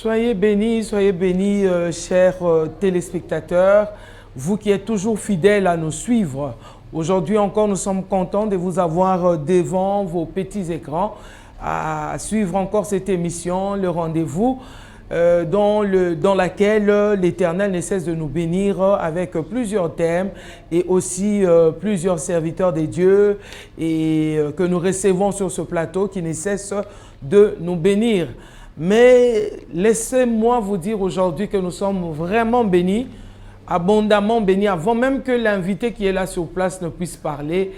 Soyez bénis, chers téléspectateurs, vous qui êtes toujours fidèles à nous suivre. Aujourd'hui encore, nous sommes contents de vous avoir devant vos petits écrans à suivre encore cette émission, le rendez-vous, dans laquelle l'Éternel ne cesse de nous bénir avec plusieurs thèmes et aussi plusieurs serviteurs des dieux et que nous recevons sur ce plateau qui ne cesse de nous bénir. Mais laissez-moi vous dire aujourd'hui que nous sommes vraiment bénis, abondamment bénis, avant même que l'invité qui est là sur place ne puisse parler.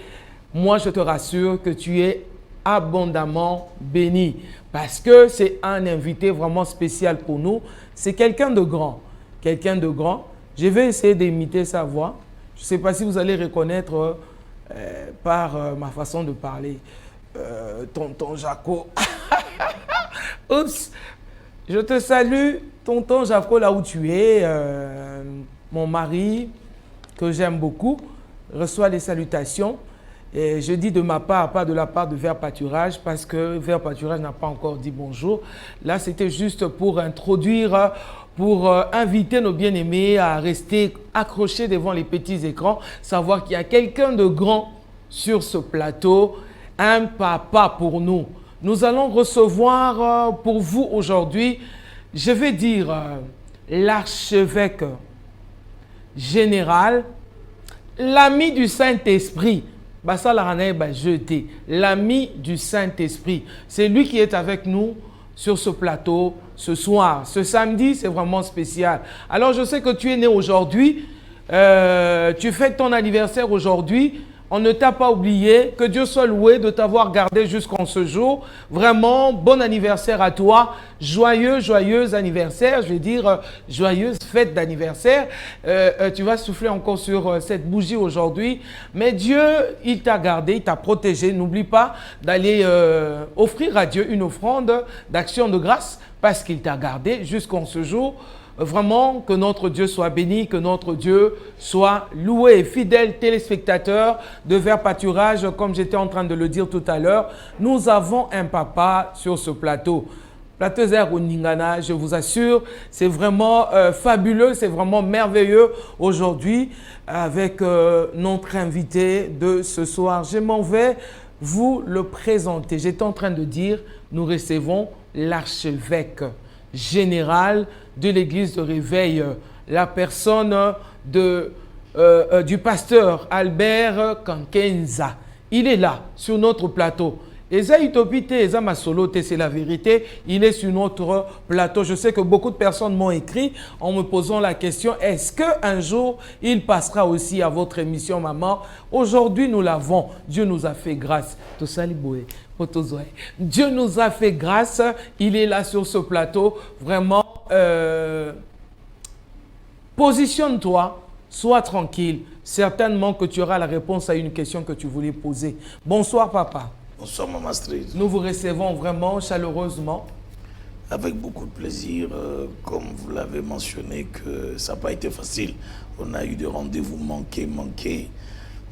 Moi, je te rassure que tu es abondamment béni parce que c'est un invité vraiment spécial pour nous. C'est quelqu'un de grand, quelqu'un de grand. Je vais essayer d'imiter sa voix. Je ne sais pas si vous allez reconnaître par ma façon de parler. Tonton Jaco. Oups, je te salue, tonton Jaco, là où tu es. Mon mari, que j'aime beaucoup, reçoit les salutations. Et je dis de ma part, pas de la part de Vert Pâturage, parce que Vert Pâturage n'a pas encore dit bonjour. Là, c'était juste pour introduire, pour inviter nos bien-aimés à rester accrochés devant les petits écrans, savoir qu'il y a quelqu'un de grand sur ce plateau, un papa pour nous. Nous allons recevoir pour vous aujourd'hui, je vais dire, l'archevêque général, l'ami du Saint-Esprit. L'ami du Saint-Esprit. C'est lui qui est avec nous sur ce plateau ce soir. Ce samedi, c'est vraiment spécial. Alors, je sais que tu es né aujourd'hui, tu fêtes ton anniversaire aujourd'hui. On ne t'a pas oublié, que Dieu soit loué de t'avoir gardé jusqu'en ce jour. Vraiment, bon anniversaire à toi. Joyeux anniversaire, je vais dire joyeuse fête d'anniversaire. Tu vas souffler encore sur cette bougie aujourd'hui. Mais Dieu, il t'a gardé, il t'a protégé. N'oublie pas d'aller offrir à Dieu une offrande d'action de grâce parce qu'il t'a gardé jusqu'en ce jour. Vraiment, que notre Dieu soit béni, que notre Dieu soit loué. Fidèles téléspectateurs de Vert Pâturage, comme j'étais en train de le dire tout à l'heure, nous avons un papa sur ce plateau. Plateau Zer au Ningana, je vous assure, c'est vraiment fabuleux, c'est vraiment merveilleux aujourd'hui avec notre invité de ce soir. Je m'en vais vous le présenter. J'étais en train de dire, nous recevons l'archevêque général de l'église de Réveil, la personne du pasteur Albert Kankenza. Il est là, sur notre plateau. Eza Utopite, Eza Masolote, c'est la vérité. Il est sur notre plateau. Je sais que beaucoup de personnes m'ont écrit en me posant la question, est-ce qu'un jour, il passera aussi à votre émission, maman? Aujourd'hui, nous l'avons. Dieu nous a fait grâce. Dieu nous a fait grâce. Il est là sur ce plateau. Vraiment, positionne-toi, sois tranquille. Certainement que tu auras la réponse à une question que tu voulais poser. Bonsoir, papa. Bonsoir, Maman Astrid. Nous vous recevons vraiment chaleureusement. Avec beaucoup de plaisir, comme vous l'avez mentionné, que ça n'a pas été facile. On a eu des rendez-vous manqués.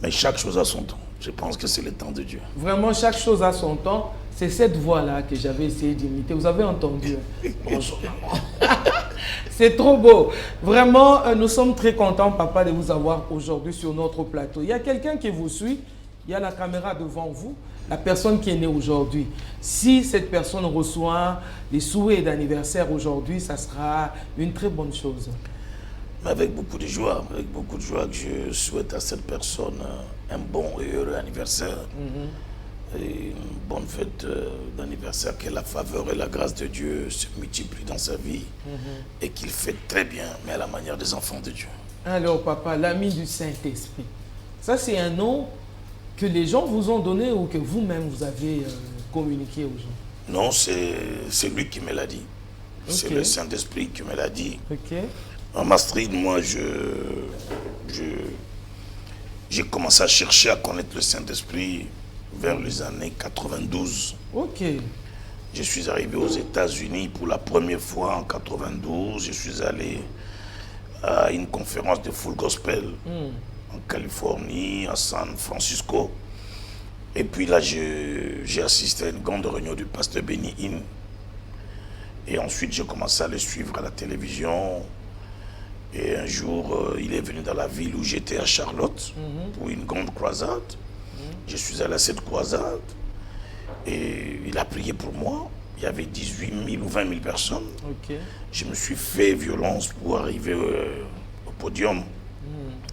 Mais chaque chose a son temps. Je pense que c'est le temps de Dieu. Vraiment, chaque chose a son temps. C'est cette voix-là que j'avais essayé d'imiter. Vous avez entendu? Bonjour, maman. C'est trop beau. Vraiment, nous sommes très contents, papa, de vous avoir aujourd'hui sur notre plateau. Il y a quelqu'un qui vous suit. Il y a la caméra devant vous. La personne qui est née aujourd'hui. Si cette personne reçoit les souhaits d'anniversaire aujourd'hui, ça sera une très bonne chose. Avec beaucoup de joie, que je souhaite à cette personne un bon et heureux anniversaire. Et une bonne fête d'anniversaire, que la faveur et la grâce de Dieu se multiplient dans sa vie et qu'il fait très bien, mais à la manière des enfants de Dieu. Alors, papa, l'ami du Saint-Esprit, ça c'est un nom que les gens vous ont donné ou que vous-même vous avez communiqué aux gens? Non, c'est lui qui me l'a dit. Okay. C'est le Saint-Esprit qui me l'a dit. Ok. En Astrid, moi, j'ai commencé à chercher à connaître le Saint-Esprit vers les années 92. Ok. Je suis arrivé aux États-Unis pour la première fois en 92. Je suis allé à une conférence de Full Gospel en Californie, à San Francisco. Et puis là, j'ai assisté à une grande réunion du pasteur Benny Hinn. Et ensuite, j'ai commencé à le suivre à la télévision. Et un jour, il est venu dans la ville où j'étais, à Charlotte, pour une grande croisade. Je suis allé à cette croisade. Et il a prié pour moi. Il y avait 18 000 ou 20 000 personnes. Ok. Je me suis fait violence pour arriver au podium.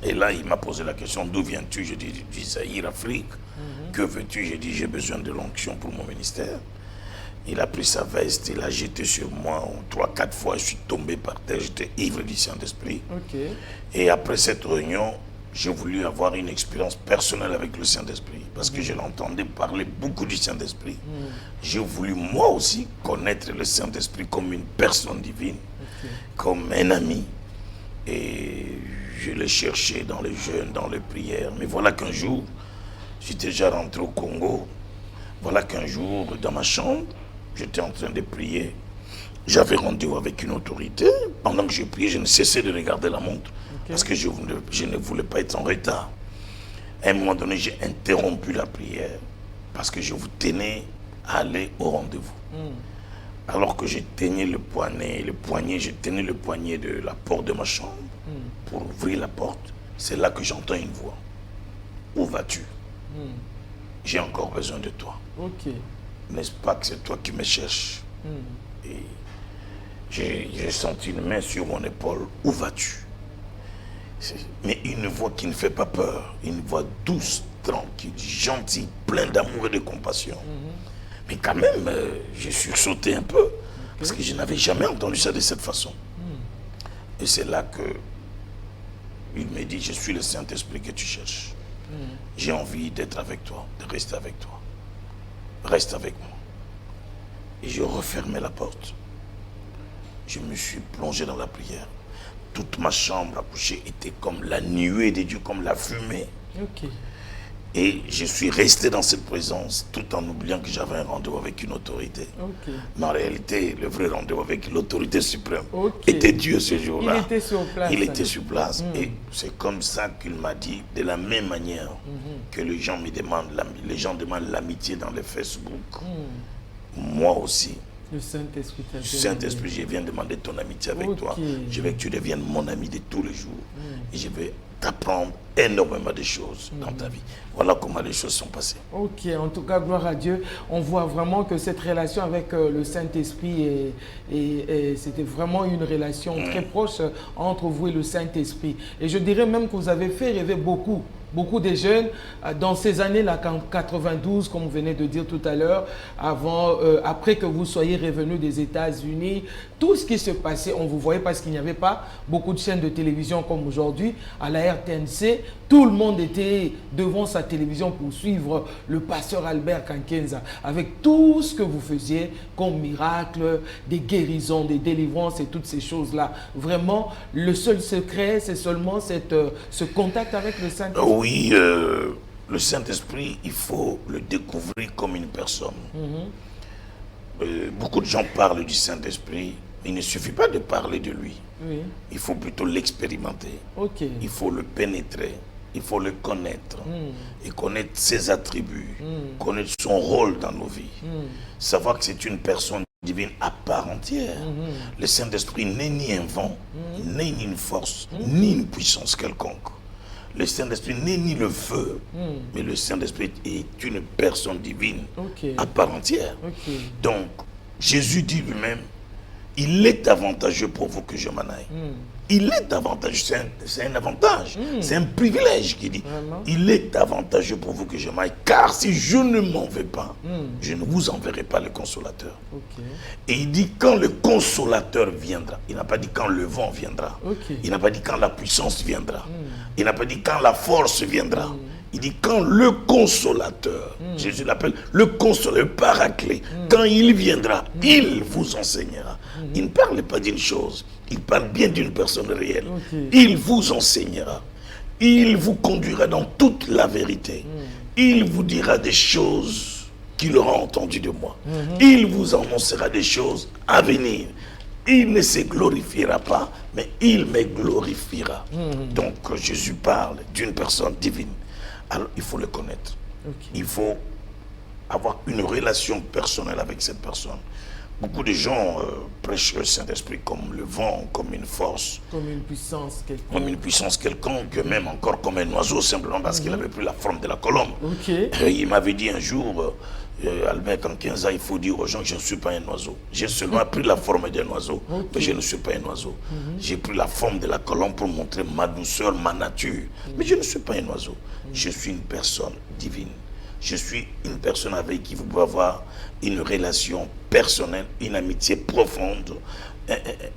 Et là, il m'a posé la question, d'où viens-tu? Je dis, du Zaïre, Afrique. Que veux-tu? J'ai dit, j'ai besoin de l'onction pour mon ministère. Il a pris sa veste, il a jeté sur moi 3-4 fois, je suis tombé par terre, j'étais ivre du Saint-Esprit. Ok. Et après cette réunion, j'ai voulu avoir une expérience personnelle avec le Saint-Esprit, parce que je l'entendais parler beaucoup du Saint-Esprit. J'ai voulu moi aussi connaître le Saint-Esprit comme une personne divine, comme un ami. Et je l'ai cherché dans les jeûnes, dans les prières. Mais voilà qu'un jour, j'étais déjà rentré au Congo. Voilà qu'un jour, dans ma chambre, j'étais en train de prier. J'avais rendez-vous avec une autorité. Pendant que je priais, je ne cessais de regarder la montre. Parce que je ne voulais pas être en retard. À un moment donné, j'ai interrompu la prière. Parce que je vous tenais à aller au rendez-vous. Alors que je tenais le poignet, je tenais le poignet de la porte de ma chambre. Pour ouvrir la porte, c'est là que j'entends une voix. Où vas-tu? J'ai encore besoin de toi. Ok. N'est-ce pas que c'est toi qui me cherches? Et j'ai senti une main sur mon épaule. Où vas-tu? Mais une voix qui ne fait pas peur. Une voix douce, tranquille, gentille, pleine d'amour et de compassion. Mais quand même, j'ai sursauté un peu. Parce que je n'avais jamais entendu ça de cette façon. Et c'est là que il me dit, je suis le Saint-Esprit que tu cherches. J'ai envie d'être avec toi, de rester avec toi. Reste avec moi. Et je refermais la porte. Je me suis plongé dans la prière. Toute ma chambre à coucher était comme la nuée de Dieu, comme la fumée. Ok. Et je suis resté dans cette présence tout en oubliant que j'avais un rendez-vous avec une autorité. Ok. Mais en réalité, le vrai rendez-vous avec l'autorité suprême Ok. était Dieu ce jour-là. Il était sur place. Il était sur place. Et c'est comme ça qu'il m'a dit, de la même manière que les gens me demandent, l'amitié dans les Facebook. Moi aussi. Le Saint-Esprit. Saint-Esprit, je viens demander ton amitié avec toi. Je veux que tu deviennes mon ami de tous les jours. Et je vais t'apprendre énormément de choses dans ta vie. Voilà comment les choses sont passées. Ok, en tout cas, gloire à Dieu. On voit vraiment que cette relation avec le Saint-Esprit, c'était vraiment une relation très proche entre vous et le Saint-Esprit. Et je dirais même que vous avez fait rêver beaucoup de jeunes dans ces années-là, 92, comme vous venez de dire tout à l'heure, après que vous soyez revenu des États-Unis, tout ce qui se passait, on vous voyait parce qu'il n'y avait pas beaucoup de chaînes de télévision comme aujourd'hui. À la RTNC, tout le monde était devant sa télévision pour suivre le pasteur Albert Kankenza, avec tout ce que vous faisiez comme miracle, des guérisons, des délivrances et toutes ces choses-là. Vraiment, le seul secret, c'est seulement ce contact avec le Saint-Esprit. Oui, le Saint-Esprit, il faut le découvrir comme une personne. Beaucoup de gens parlent du Saint-Esprit, mais il ne suffit pas de parler de lui. Oui. Il faut plutôt l'expérimenter. Ok. Il faut le pénétrer. Il faut le connaître. Et connaître ses attributs. Connaître son rôle dans nos vies. Savoir que c'est une personne divine à part entière. Le Saint-Esprit n'est ni un vent, ni une force, ni une puissance quelconque. Le Saint-Esprit n'est ni le feu, mais le Saint-Esprit est une personne divine à part entière. Donc, Jésus dit lui-même, il est avantageux pour vous que je m'en aille. Il est avantageux, c'est un avantage, c'est un privilège qu'il dit. Vraiment? Il est avantageux pour vous que je m'aille, car si je ne m'en vais pas, je ne vous enverrai pas le consolateur. Et il dit quand le consolateur viendra, il n'a pas dit quand le vent viendra, il n'a pas dit quand la puissance viendra, il n'a pas dit quand la force viendra. Il dit quand le consolateur, Jésus l'appelle le consolateur, le paraclet, quand il viendra, il vous enseignera. Il ne parle pas d'une chose, il parle bien d'une personne réelle. Il vous enseignera, il vous conduira dans toute la vérité. Il vous dira des choses qu'il aura entendues de moi. Il vous annoncera des choses à venir. Il ne se glorifiera pas, mais il me glorifiera. Donc Jésus parle d'une personne divine. Alors, il faut le connaître. Il faut avoir une relation personnelle avec cette personne beaucoup de gens prêchent le Saint-Esprit comme le vent, comme une force. Comme une puissance quelconque. Comme une puissance quelconque, même encore comme un oiseau, simplement parce qu'il avait pris la forme de la colombe. Il m'avait dit un jour, Albert Kankenza, il faut dire aux gens que je ne suis pas un oiseau. J'ai seulement pris la forme d'un oiseau, mais je ne suis pas un oiseau. J'ai pris la forme de la colombe pour montrer ma douceur, ma nature. Mais je ne suis pas un oiseau. Je suis une personne divine. Je suis une personne avec qui vous pouvez avoir une relation personnelle, une amitié profonde,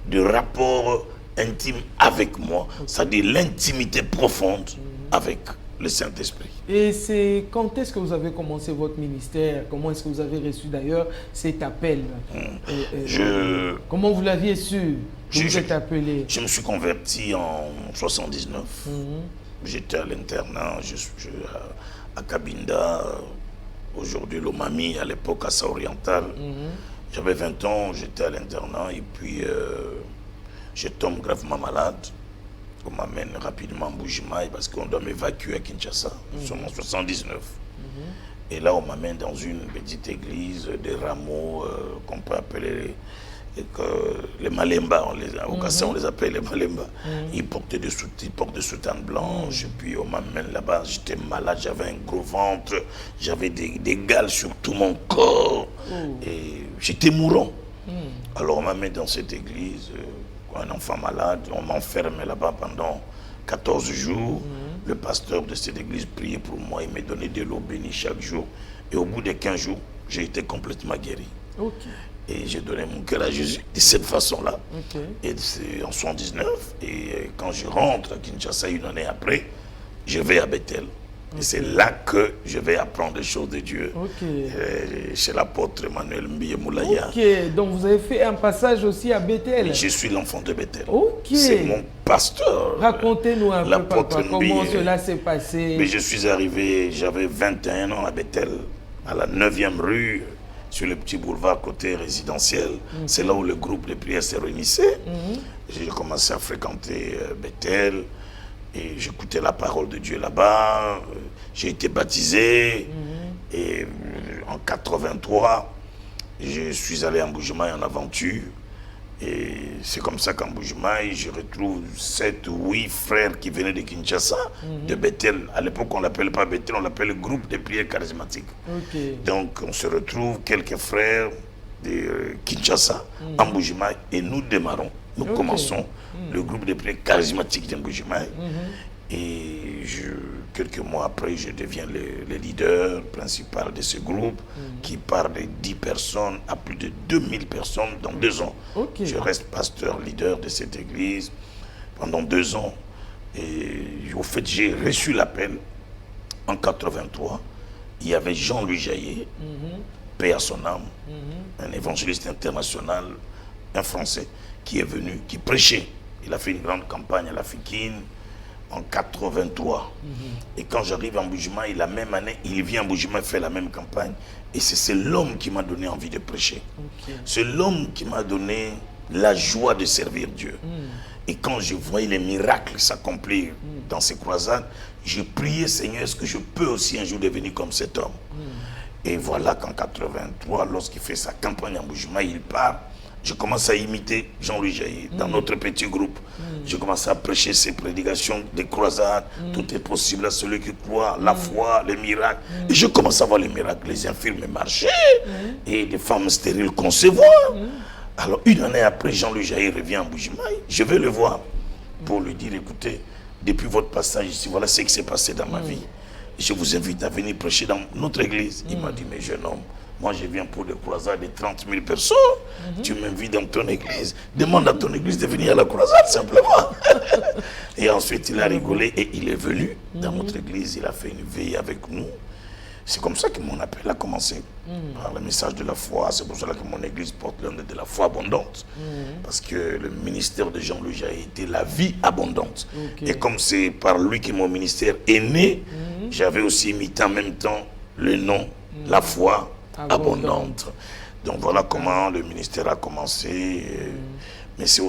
de rapport intime avec moi, c'est-à-dire l'intimité profonde avec le Saint-Esprit. Et c'est quand est-ce que vous avez commencé votre ministère? Comment est-ce que vous avez reçu d'ailleurs cet appel? Comment vous l'aviez su que vous êtes appelé? Je me suis converti en 79. J'étais à l'internat, à Cabinda, aujourd'hui Lomami, à l'époque à Sa-Oriental. J'avais 20 ans, j'étais à l'internat et puis je tombe gravement malade. On m'amène rapidement à Mbuji-Mayi parce qu'on doit m'évacuer à Kinshasa. Nous sommes en 79. Et là, on m'amène dans une petite église, des rameaux qu'on peut appeler les Malemba. Au Kassan, on les appelle les Malemba. Ils portent des soutanes blanches. Et puis, on m'amène là-bas. J'étais malade, j'avais un gros ventre. J'avais des gales sur tout mon corps. Et j'étais mourant. Alors, on m'amène dans cette église. Un enfant malade, on m'enferme là-bas pendant 14 jours. Le pasteur de cette église priait pour moi, il me donnait de l'eau bénie chaque jour. Et au bout de 15 jours, j'ai été complètement guéri. Et j'ai donné mon cœur à Jésus de cette façon-là. Et c'est en 79. Et quand je rentre à Kinshasa une année après, je vais à Bethel. Et c'est là que je vais apprendre les choses de Dieu. Chez l'apôtre Emmanuel Mbiye Moulaya. Donc vous avez fait un passage aussi à Bethel. Je suis l'enfant de Bethel. C'est mon pasteur. Racontez-nous un peu, papa, comment cela s'est passé. Mais je suis arrivé, j'avais 21 ans à Bethel, à la 9e rue, sur le petit boulevard côté résidentiel. C'est là où le groupe de prière s'est réunissait. J'ai commencé à fréquenter Bethel. Et j'écoutais la parole de Dieu là-bas. J'ai été baptisé. Et en 83, je suis allé à Mbuji-Mayi en aventure. Et c'est comme ça qu'en Mbuji-Mayi, je retrouve 7 ou 8 frères qui venaient de Kinshasa, de Bethel. À l'époque, on ne l'appelle pas Bethel, on l'appelle le groupe de prière charismatique. Donc, on se retrouve quelques frères de Kinshasa, en Mbuji-Mayi, et nous démarrons. Nous commençons le groupe de prière charismatique de Mbuji-Mayi. Et quelques mois après, je deviens le leader principal de ce groupe qui part de 10 personnes à plus de 2000 personnes dans 2 ans. Je reste pasteur leader de cette église pendant 2 ans. Et au fait, j'ai reçu l'appel en 83. Il y avait Jean-Louis Jaillet, paix à son âme, un évangéliste international, un Français, qui est venu, qui prêchait. Il a fait une grande campagne à l'Africaine en 83. Et quand j'arrive à Mbuji-Mayi, la même année, il vient à Mbuji-Mayi faire la même campagne. Et c'est l'homme qui m'a donné envie de prêcher. C'est l'homme qui m'a donné la joie de servir Dieu. Et quand je voyais les miracles s'accomplir dans ces croisades, j'ai prié, Seigneur, est-ce que je peux aussi un jour devenir comme cet homme? Et voilà qu'en 83, lorsqu'il fait sa campagne à Mbuji-Mayi, il part. Je commence à imiter Jean-Louis Jaillet dans notre petit groupe. Je commence à prêcher ses prédications des croisades. Tout est possible à celui qui croit, la foi, les miracles. Et je commence à voir les miracles. Les infirmes marcher et les femmes stériles concevoir. Alors une année après, Jean-Louis Jaillet revient à Mbuji-Mayi. Je vais le voir pour lui dire, écoutez, depuis votre passage ici, voilà ce qui s'est passé dans ma vie. Je vous invite à venir prêcher dans notre église. Il m'a dit, mais jeune homme, moi, je viens pour des croisades de 30 000 personnes. Tu m'invites dans ton église. Demande à ton église de venir à la croisade, simplement. Et ensuite, il a rigolé et il est venu dans notre église. Il a fait une veille avec nous. C'est comme ça que mon appel a commencé. Par le message de la foi. C'est pour cela que mon église porte le nom de la foi abondante. Parce que le ministère de Jean-Louis Jaillet était la vie abondante. Et comme c'est par lui que mon ministère est né, j'avais aussi imité en même temps le nom, la foi abondante. Donc voilà comment le ministère a commencé. Mais c'est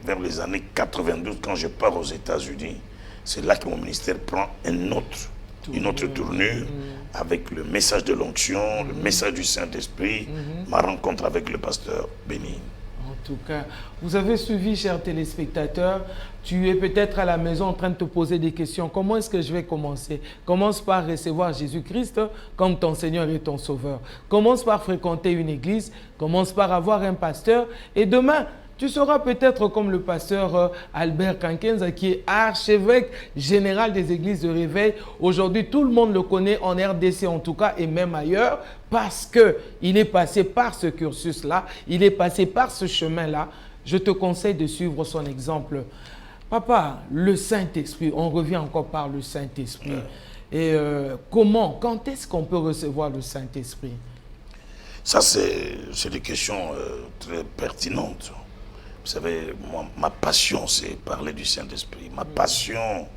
vers les années 92, quand je pars aux États-Unis, c'est là que mon ministère prend un autre une autre tournure, avec le message de l'onction, le message du Saint-Esprit, ma rencontre avec le pasteur Béni. En tout cas, vous avez suivi, chers téléspectateurs, tu es peut-être à la maison en train de te poser des questions. Comment est-ce que je vais commencer? Commence par recevoir Jésus-Christ comme ton Seigneur et ton Sauveur. Commence par fréquenter une église, commence par avoir un pasteur et demain, tu seras peut-être comme le pasteur Albert Kankenza qui est archevêque général des églises de réveil. Aujourd'hui, tout le monde le connaît en RDC en tout cas et même ailleurs parce qu'il est passé par ce cursus-là, il est passé par ce chemin-là. Je te conseille de suivre son exemple. Papa, le Saint-Esprit, on revient encore par le Saint-Esprit. Et comment, quand est-ce qu'on peut recevoir le Saint-Esprit? Ça, c'est des questions très pertinentes. Vous savez, moi, ma passion, c'est parler du Saint-Esprit. Ma passion,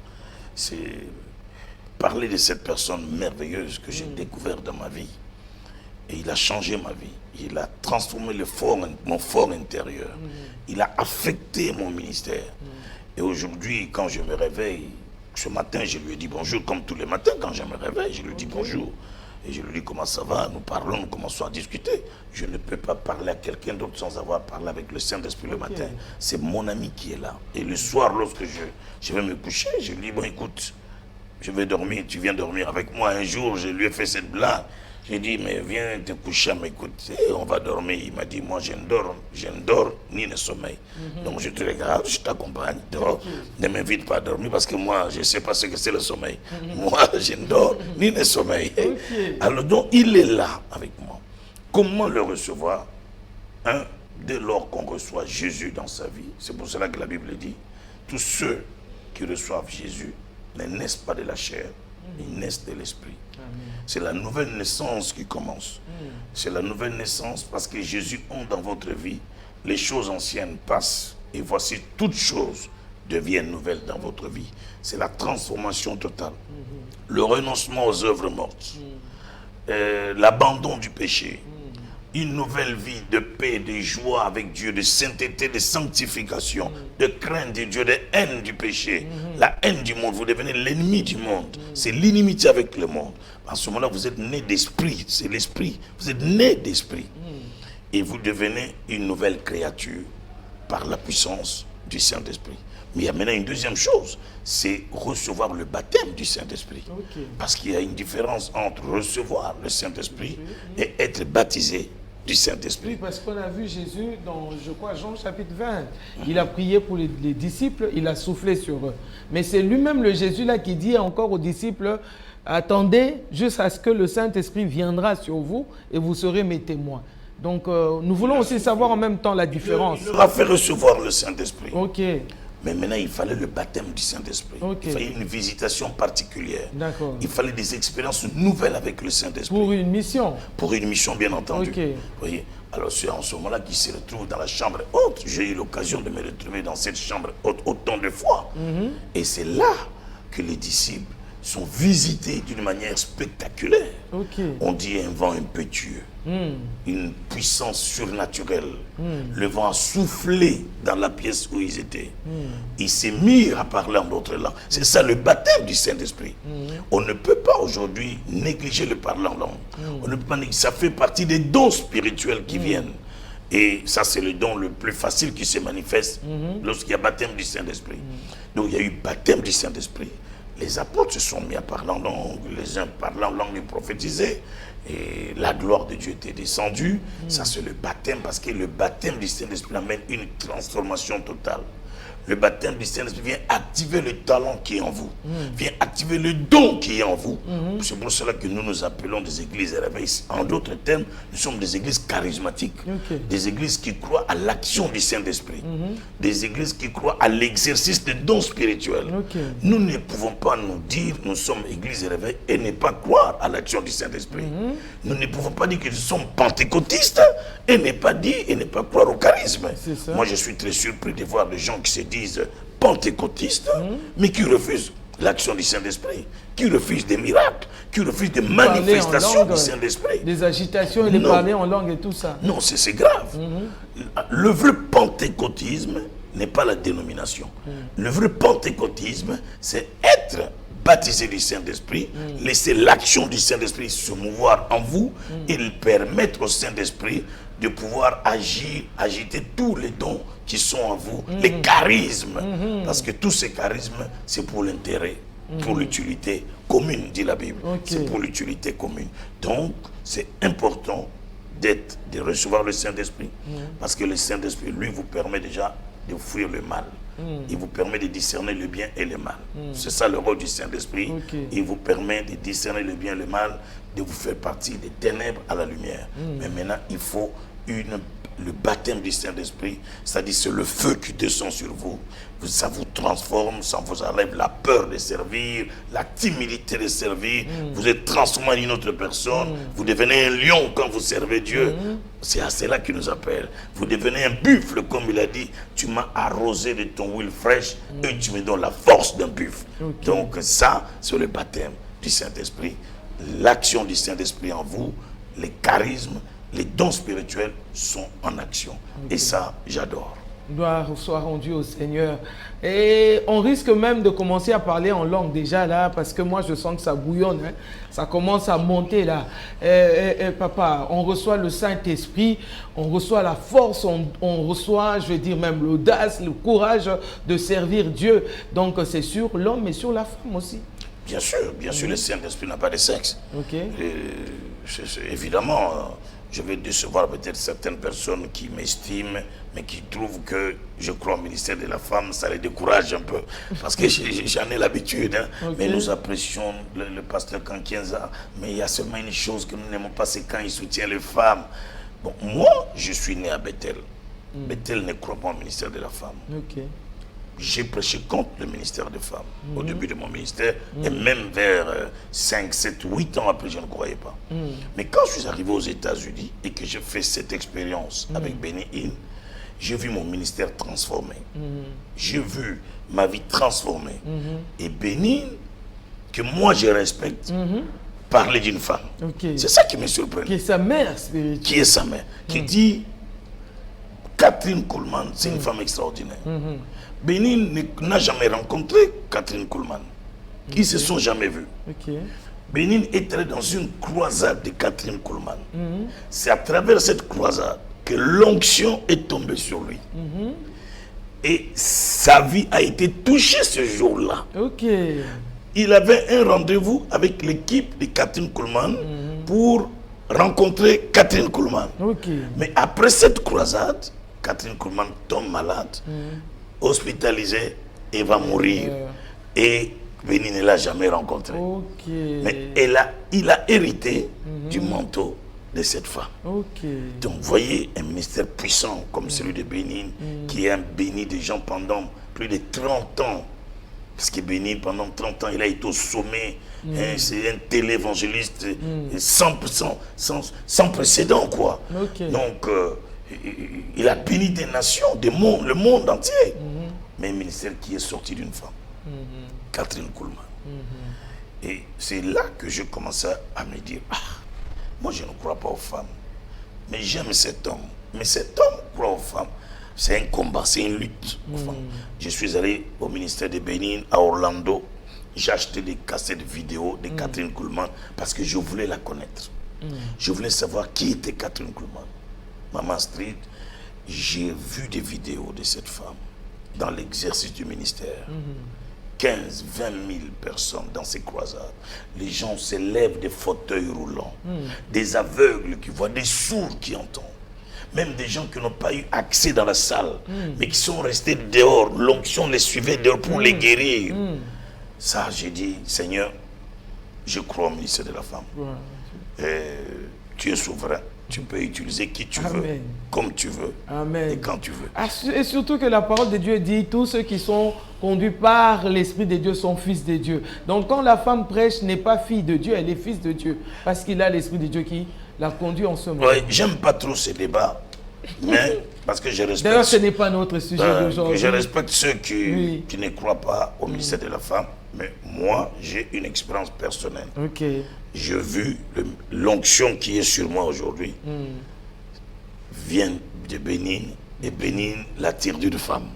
c'est parler de cette personne merveilleuse que j'ai découverte dans ma vie. Et il a changé ma vie. Il a transformé mon fort intérieur. Il a affecté mon ministère. Et aujourd'hui, quand je me réveille, ce matin, je lui ai dit bonjour, comme tous les matins, quand je me réveille, je lui dis bonjour. Et je lui dis comment ça va, nous parlons, nous commençons à discuter. Je ne peux pas parler à quelqu'un d'autre sans avoir parlé avec le Saint-Esprit le matin. C'est mon ami qui est là. Et le soir, lorsque je vais me coucher, je lui dis, bon écoute, je vais dormir, tu viens dormir avec moi. Un jour, je lui ai fait cette blague. J'ai dit, mais viens te coucher, m'écoute, on va dormir. Il m'a dit, moi je ne dors ni le sommeil. Donc je te regarde, je t'accompagne, dors. Ne m'invite pas à dormir parce que moi, je ne sais pas ce que c'est le sommeil. Moi, je ne dors ni le sommeil. Alors donc, il est là avec moi. Comment le recevoir? Dès lors qu'on reçoit Jésus dans sa vie, c'est pour cela que la Bible dit, tous ceux qui reçoivent Jésus ne naissent pas de la chair, ils naissent de l'esprit. C'est la nouvelle naissance qui commence. C'est la nouvelle naissance parce que Jésus entre dans votre vie. Les choses anciennes passent et voici toutes choses deviennent nouvelles dans votre vie. C'est la transformation totale. Le renoncement aux œuvres mortes. L'abandon du péché. Une nouvelle vie de paix, de joie avec Dieu, de sainteté, de sanctification, de crainte de Dieu, de haine du péché, la haine du monde. Vous devenez l'ennemi du monde. C'est l'inimitié avec le monde. En ce moment-là, vous êtes né d'esprit. C'est l'esprit. Vous êtes né d'esprit. Et vous devenez une nouvelle créature par la puissance du Saint-Esprit. Mais il y a maintenant une deuxième chose, c'est recevoir le baptême du Saint-Esprit. Parce qu'il y a une différence entre recevoir le Saint-Esprit et être baptisé du Saint-Esprit. Oui, parce qu'on a vu Jésus dans, je crois, Jean chapitre 20. Il a prié pour les disciples, il a soufflé sur eux. Mais c'est lui-même le Jésus là qui dit encore aux disciples, attendez jusqu'à ce que le Saint-Esprit viendra sur vous et vous serez mes témoins. Donc nous voulons aussi savoir en même temps la différence. Il leur a fait recevoir le Saint-Esprit. Ok. Mais maintenant, il fallait le baptême du Saint-Esprit. Il fallait une visitation particulière. Il fallait des expériences nouvelles avec le Saint-Esprit. Pour une mission. Pour une mission, bien entendu. Vous voyez. Alors c'est en ce moment-là qu'il se retrouve dans la chambre haute. J'ai eu l'occasion de me retrouver dans cette chambre haute autant de fois. Et c'est là que les disciples sont visités d'une manière spectaculaire. On dit un vent impétueux, une puissance surnaturelle. Le vent a soufflé dans la pièce où ils étaient. Ils s'est mis à parler en d'autres langues. C'est ça le baptême du Saint-Esprit. On ne peut pas aujourd'hui négliger le parler en langue. On ne peut pas négliger. Ça fait partie des dons spirituels qui viennent. Et ça, c'est le don le plus facile qui se manifeste lorsqu'il y a baptême du Saint-Esprit. Donc, il y a eu baptême du Saint-Esprit. Les apôtres se sont mis à parler en langue, les uns parlaient en langue, ils prophétisaient, et la gloire de Dieu était descendue. Ça, c'est le baptême, parce que le baptême du Saint-Esprit amène une transformation totale. Le baptême du Saint-Esprit vient activer le talent qui est en vous, vient activer le don qui est en vous. C'est pour cela que nous nous appelons des églises de réveil. En d'autres termes, nous sommes des églises charismatiques, des églises qui croient à l'action du Saint-Esprit, des églises qui croient à l'exercice des dons spirituels. Nous ne pouvons pas nous dire nous sommes églises de réveil et ne pas croire à l'action du Saint-Esprit. Nous ne pouvons pas dire que nous sommes pentecôtistes et ne pas dire et ne pas croire au charisme. Moi, je suis très surpris de voir des gens qui se disent pentecôtistes, mais qui refusent l'action du Saint-Esprit, qui refusent des miracles, qui refusent des manifestations du Saint-Esprit. Des agitations et des parler en langue et tout ça. Non, c'est grave. Le vrai pentecôtisme n'est pas la dénomination. Le vrai pentecôtisme, c'est être baptisés du Saint-Esprit, laissez l'action du Saint-Esprit se mouvoir en vous et permettre au Saint-Esprit de pouvoir agiter tous les dons qui sont en vous, les charismes. Parce que tous ces charismes, c'est pour l'intérêt, pour l'utilité commune, dit la Bible. C'est pour l'utilité commune. Donc, c'est important de recevoir le Saint-Esprit, parce que le Saint-Esprit, lui, vous permet déjà de fuir le mal. Il vous permet de discerner le bien et le mal. C'est ça le rôle du Saint-Esprit. Il vous permet de discerner le bien et le mal, de vous faire partie des ténèbres à la lumière. Mais maintenant, il faut le baptême du Saint-Esprit, c'est-à-dire c'est le feu qui descend sur vous. Ça vous transforme, ça vous enlève la peur de servir, la timidité de servir. Vous êtes transformé en une autre personne. Vous devenez un lion quand vous servez Dieu. C'est à cela qu'il nous appelle. Vous devenez un buffle, comme il a dit. Tu m'as arrosé de ton huile fraîche et tu me donnes la force d'un buffle. Donc ça, c'est le baptême du Saint-Esprit. L'action du Saint-Esprit en vous, les charismes, les dons spirituels sont en action. Et ça, j'adore. Gloire soit rendue au Seigneur. Et on risque même de commencer à parler en langue déjà là, parce que moi je sens que ça bouillonne, hein. Ça commence à monter là. Papa, on reçoit le Saint-Esprit, on reçoit la force, on reçoit, je veux dire même l'audace, le courage de servir Dieu. Donc c'est sur l'homme et sur la femme aussi. Bien sûr, le Saint-Esprit n'a pas de sexe. Évidemment, je vais décevoir peut-être certaines personnes qui m'estiment, mais qui trouvent que je crois au ministère de la femme, ça les décourage un peu. Parce que j'en ai l'habitude. Hein. Mais nous apprécions le pasteur Kankienza. Mais il y a seulement une chose que nous n'aimons pas, c'est quand il soutient les femmes. Bon, moi, je suis né à Bethel. Bethel ne croit pas au ministère de la femme. J'ai prêché contre le ministère des femmes au début de mon ministère et même vers 5, 7, 8 ans après, je ne croyais pas. Mais quand je suis arrivé aux États-Unis et que j'ai fait cette expérience avec Benny Hinn, j'ai vu mon ministère transformé. J'ai vu ma vie transformée. Et Benny Hinn, que moi je respecte, parler d'une femme. C'est ça qui me surprend. Qui est sa mère spirituelle. Qui est sa mère. Qui dit, Kathryn Kuhlman, c'est une femme extraordinaire. Benny Hinn n'a jamais rencontré Kathryn Kuhlman. Ils ne se sont jamais vus. Benny Hinn est allé dans une croisade de Kathryn Kuhlman. C'est à travers cette croisade que l'onction est tombée sur lui. Et sa vie a été touchée ce jour-là. Il avait un rendez-vous avec l'équipe de Kathryn Kuhlman pour rencontrer Kathryn Kuhlman. Mais après cette croisade, Kathryn Kuhlman tombe malade, hospitalisée et va mourir. Et Benny ne l'a jamais rencontré. Mais il a hérité du manteau de cette femme. Donc vous voyez un ministère puissant comme celui de Benny Hinn, qui a béni des gens pendant plus de 30 ans. Parce que Benny Hinn, pendant 30 ans, il a été au sommet. C'est un télévangéliste sans précédent, quoi. Donc, il a béni des nations, le monde entier. Mais un ministère qui est sorti d'une femme, Kathryn Kuhlman. Et c'est là que je commençais à me dire, moi je ne crois pas aux femmes, mais j'aime cet homme. Mais cet homme croit aux femmes. C'est un combat, c'est une lutte aux femmes. Je suis allé au ministère de Benny Hinn à Orlando. J'ai acheté des cassettes vidéo de Kathryn Kuhlman parce que je voulais la connaître. Je voulais savoir qui était Kathryn Kuhlman. Maman Street, j'ai vu des vidéos de cette femme dans l'exercice du ministère. 15, 20 000 personnes dans ces croisades. Les gens se lèvent des fauteuils roulants, des aveugles qui voient, des sourds qui entendent. Même des gens qui n'ont pas eu accès dans la salle, mais qui sont restés dehors. L'onction les suivait dehors pour les guérir. Ça, j'ai dit, Seigneur, je crois au ministère de la femme. Tu es souverain. Tu peux utiliser qui tu veux, comme tu veux, et quand tu veux. Et surtout que la parole de Dieu dit, tous ceux qui sont conduits par l'Esprit de Dieu sont fils de Dieu. Donc quand la femme prêche, n'est pas fille de Dieu, elle est fils de Dieu. Parce qu'il a l'Esprit de Dieu qui la conduit en ce moment. J'aime pas trop ces débats, mais parce que je respecte... D'ailleurs, ce n'est pas notre sujet d'aujourd'hui. Je respecte ceux qui ne croient pas au ministère de la femme, mais moi, j'ai une expérience personnelle. J'ai vu l'onction qui est sur moi aujourd'hui vient de Benny Hinn, et Benny Hinn l'attire d'une femme.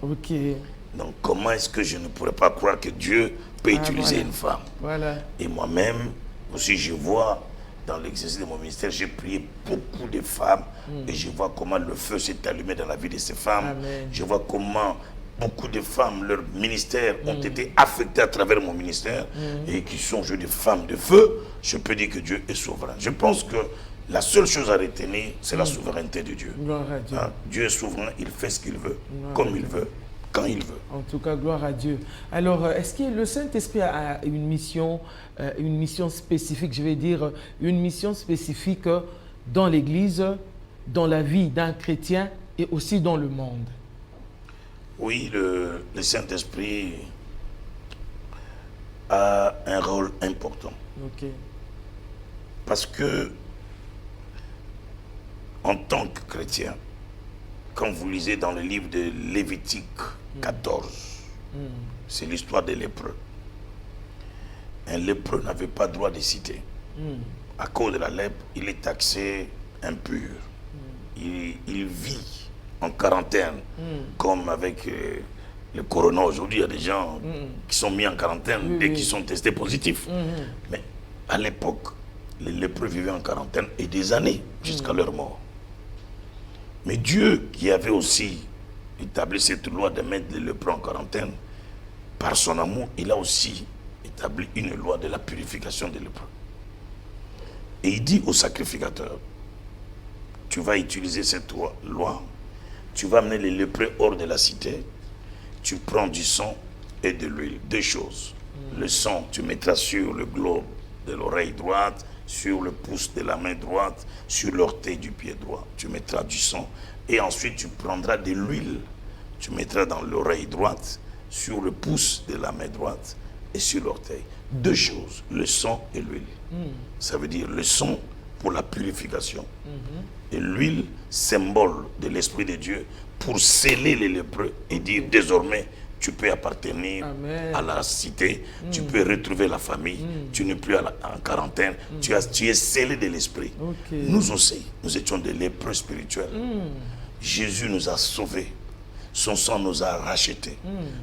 Donc comment est-ce que je ne pourrais pas croire que Dieu peut utiliser voilà. une femme. Voilà. Et moi-même, aussi, je vois, dans l'exercice de mon ministère, j'ai prié beaucoup de femmes et je vois comment le feu s'est allumé dans la vie de ces femmes. Amen. Je vois comment beaucoup de femmes, leur ministère ont été affectés à travers mon ministère et qui sont des femmes de feu. Je peux dire que Dieu est souverain. Je pense que la seule chose à retenir, c'est la souveraineté de Dieu. Gloire à Dieu. Hein? Dieu est souverain, il fait ce qu'il veut, comme il veut, quand il veut. En tout cas, gloire à Dieu. Alors, est-ce que le Saint-Esprit a une mission spécifique, je vais dire, une mission spécifique dans l'Église, dans la vie d'un chrétien et aussi dans le monde? Oui, le Saint-Esprit a un rôle important. Ok. Parce que, en tant que chrétien, quand vous lisez dans le livre de Lévitique 14, c'est l'histoire des lépreux. Un lépreux n'avait pas droit de citer. À cause de la lèpre, il est taxé impur. Il vit en quarantaine, comme avec le corona aujourd'hui. Il y a des gens qui sont mis en quarantaine et qui sont testés positifs. Mais à l'époque, les lépreux vivaient en quarantaine et des années jusqu'à leur mort. Mais Dieu, qui avait aussi établi cette loi de mettre les lépreux en quarantaine, par son amour, il a aussi établi une loi de la purification des lépreux. Et il dit au sacrificateur, tu vas utiliser cette loi, tu vas amener les lépreux hors de la cité, tu prends du sang et de l'huile, deux choses. Le sang, tu mettras sur le globe de l'oreille droite, sur le pouce de la main droite, sur l'orteil du pied droit. Tu mettras du sang et ensuite tu prendras de l'huile. Tu mettras dans l'oreille droite, sur le pouce de la main droite et sur l'orteil. Deux choses, le sang et l'huile. Ça veut dire le sang pour la purification et l'huile, symbole de l'Esprit de Dieu, pour sceller les lépreux et dire désormais, tu peux appartenir à la cité, tu peux retrouver la famille, tu n'es plus en quarantaine, tu es scellé de l'esprit. Nous aussi, nous étions des lépreux spirituels. Jésus nous a sauvés, son sang nous a rachetés,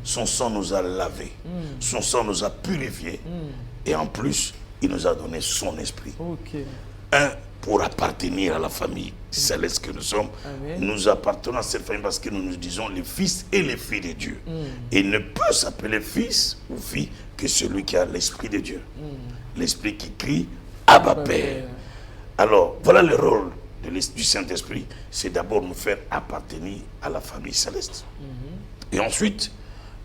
son sang nous a lavés, son sang nous a purifiés et en plus, il nous a donné son esprit. Un, pour appartenir à la famille céleste que nous sommes. Nous appartenons à cette famille parce que nous nous disons les fils et les filles de Dieu. Et il ne peut s'appeler fils ou fille que celui qui a l'esprit de Dieu. L'esprit qui crie Abba Père. Alors, voilà le rôle du Saint-Esprit, c'est d'abord nous faire appartenir à la famille céleste. Et ensuite,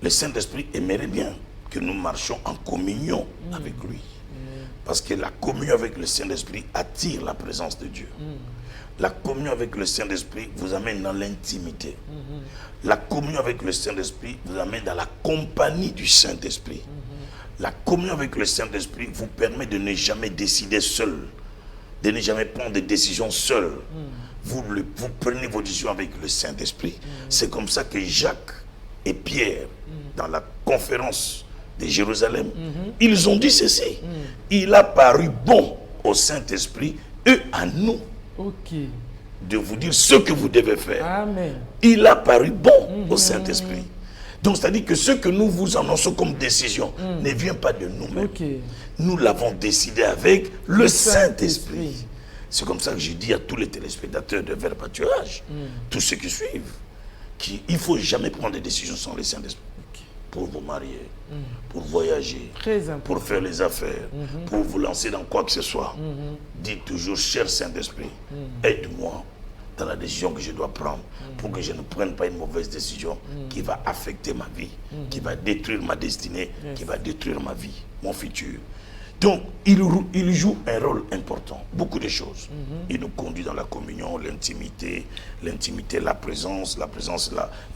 le Saint-Esprit aimerait bien que nous marchions en communion avec lui. Parce que la communion avec le Saint-Esprit attire la présence de Dieu. La communion avec le Saint-Esprit vous amène dans l'intimité. La communion avec le Saint-Esprit vous amène dans la compagnie du Saint-Esprit. La communion avec le Saint-Esprit vous permet de ne jamais décider seul, de ne jamais prendre des décisions seul. Vous prenez vos décisions avec le Saint-Esprit. C'est comme ça que Jacques et Pierre, dans la conférence de Jérusalem, ils ont dit ceci. Il a paru bon au Saint-Esprit et à nous de vous dire ce que vous devez faire. Amen. Il a paru bon au Saint-Esprit. Donc, c'est-à-dire que ce que nous vous annonçons comme décision ne vient pas de nous-mêmes. Nous l'avons décidé avec le Saint-Esprit. C'est comme ça que je dis à tous les téléspectateurs de Vers Pâturage, tous ceux qui suivent, qu'il ne faut jamais prendre des décisions sans le Saint-Esprit. Pour vous marier, pour voyager, pour faire les affaires, pour vous lancer dans quoi que ce soit. Dites toujours, cher Saint-Esprit, aide-moi dans la décision que je dois prendre pour que je ne prenne pas une mauvaise décision qui va affecter ma vie, qui va détruire ma destinée, qui va détruire ma vie, mon futur. Donc, il joue un rôle important, beaucoup de choses. Il nous conduit dans la communion, l'intimité, la présence,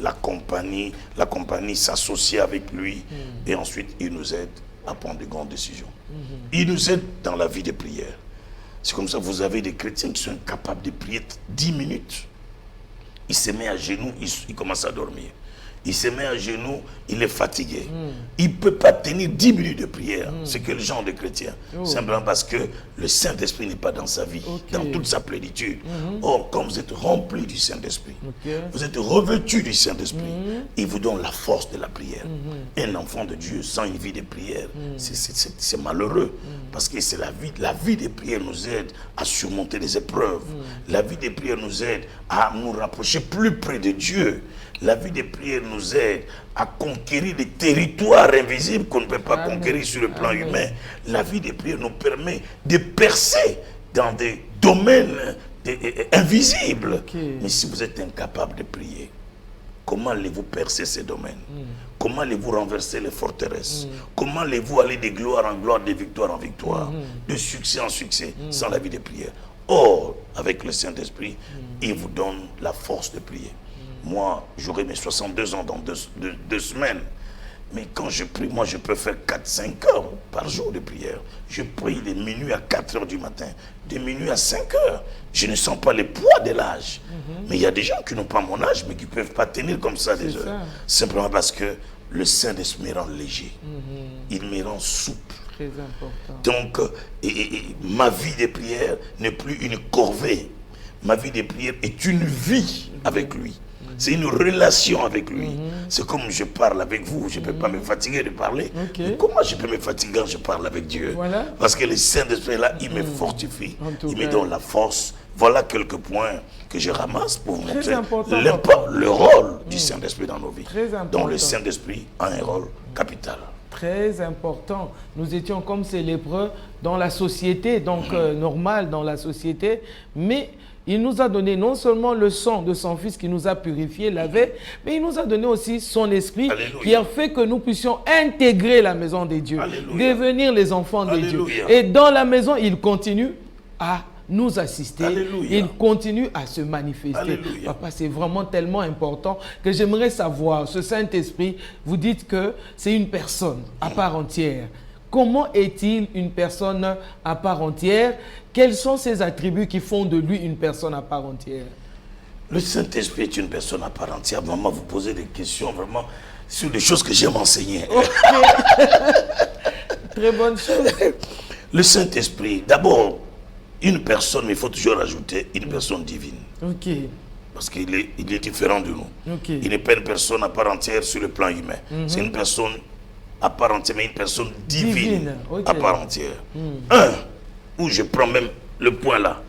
la compagnie s'associe avec lui et ensuite il nous aide à prendre de grandes décisions. Il nous aide dans la vie de prière. C'est comme ça que vous avez des chrétiens qui sont incapables de prier 10 minutes. Il se met à genoux, il commence à dormir. il se met à genoux, il est fatigué. Il ne peut pas tenir 10 minutes de prière. C'est quel genre de chrétien? Simplement parce que le Saint-Esprit n'est pas dans sa vie, dans toute sa plénitude. Or, quand vous êtes rempli du Saint-Esprit, vous êtes revêtu du Saint-Esprit, il vous donne la force de la prière. Un enfant de Dieu sans une vie de prière, c'est malheureux. Parce que c'est la vie de prière nous aide à surmonter les épreuves. La vie de prière nous aide à nous rapprocher plus près de Dieu. La vie de prière nous aide à conquérir des territoires invisibles qu'on ne peut pas conquérir sur le plan humain. La vie de prière nous permet de percer dans des domaines invisibles. Mais si vous êtes incapable de prier, comment allez-vous percer ces domaines? Comment allez-vous renverser les forteresses? Comment allez-vous aller de gloire en gloire, de victoire en victoire, de succès en succès, sans la vie de prière? Or, avec le Saint-Esprit, il vous donne la force de prier. Moi, j'aurai mes 62 ans dans deux semaines. Mais quand je prie, moi, je peux faire 4-5 heures par jour de prière. Je prie de minuit à 4 heures du matin, de minuit à 5 heures. Je ne sens pas le poids de l'âge. Mais il y a des gens qui n'ont pas mon âge, mais qui ne peuvent pas tenir comme ça des heures. Simplement parce que le Saint-Esprit me rend léger. Il me rend souple. Très important. Donc, ma vie de prière n'est plus une corvée. Ma vie de prière est une vie avec lui. C'est une relation avec lui. C'est comme je parle avec vous. Je ne peux pas me fatiguer de parler. Mais comment je peux me fatiguer quand je parle avec Dieu? Parce que le Saint-Esprit là, il me fortifie. Il me donne la force. Voilà quelques points que je ramasse pour vous montrer le rôle du Saint-Esprit dans nos vies. Donc le Saint-Esprit a un rôle capital. Très important. Nous étions comme ces lépreux dans la société, donc normal dans la société, mais il nous a donné non seulement le sang de son Fils qui nous a purifiés, lavé, mais il nous a donné aussi son Esprit qui a fait que nous puissions intégrer la maison de Dieu, devenir les enfants de Dieu. Et dans la maison, il continue à nous assister, il continue à se manifester. Papa, c'est vraiment tellement important que j'aimerais savoir, ce Saint-Esprit, vous dites que c'est une personne à part entière. Comment est-il une personne à part entière? Quels sont ses attributs qui font de lui une personne à part entière? Le Saint-Esprit est une personne à part entière. Maman, vous posez des questions vraiment sur des choses que j'aime enseigner. Très bonne chose. Le Saint-Esprit, d'abord, une personne, mais il faut toujours ajouter une personne divine. Parce qu'il est différent de nous. Il n'est pas une personne à part entière sur le plan humain. C'est une personne à part entière, mais une personne divine. À part entière. Où je prends même le point là.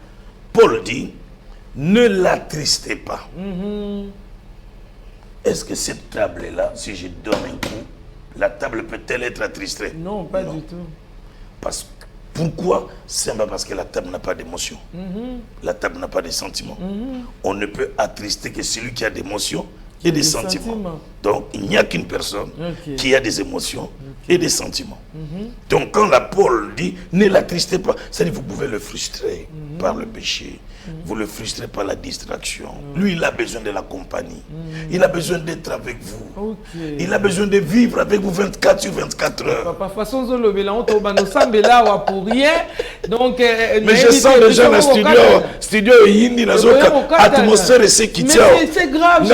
Paul dit, ne l'attristez pas. Est-ce que cette table-là, si je donne un coup, la table peut-elle être attristée? Non, pas du tout. Pourquoi? C'est parce que la table n'a pas d'émotion. La table n'a pas de sentiments. On ne peut attrister que celui qui a des émotions et des sentiments. Donc, il n'y a qu'une personne qui a des émotions et des sentiments. Donc, quand la Paul dit, ne l'attristez pas, c'est-à-dire que vous pouvez le frustrer par le péché. Vous le frustrez par la distraction. Lui, il a besoin de la compagnie. Il a besoin d'être avec vous. Il a besoin de vivre avec vous 24 sur 24 heures. Papa, façon pour rien. Donc, mais je sens déjà dans le studio, atmosphère et c'est qui tient. Mais c'est grave.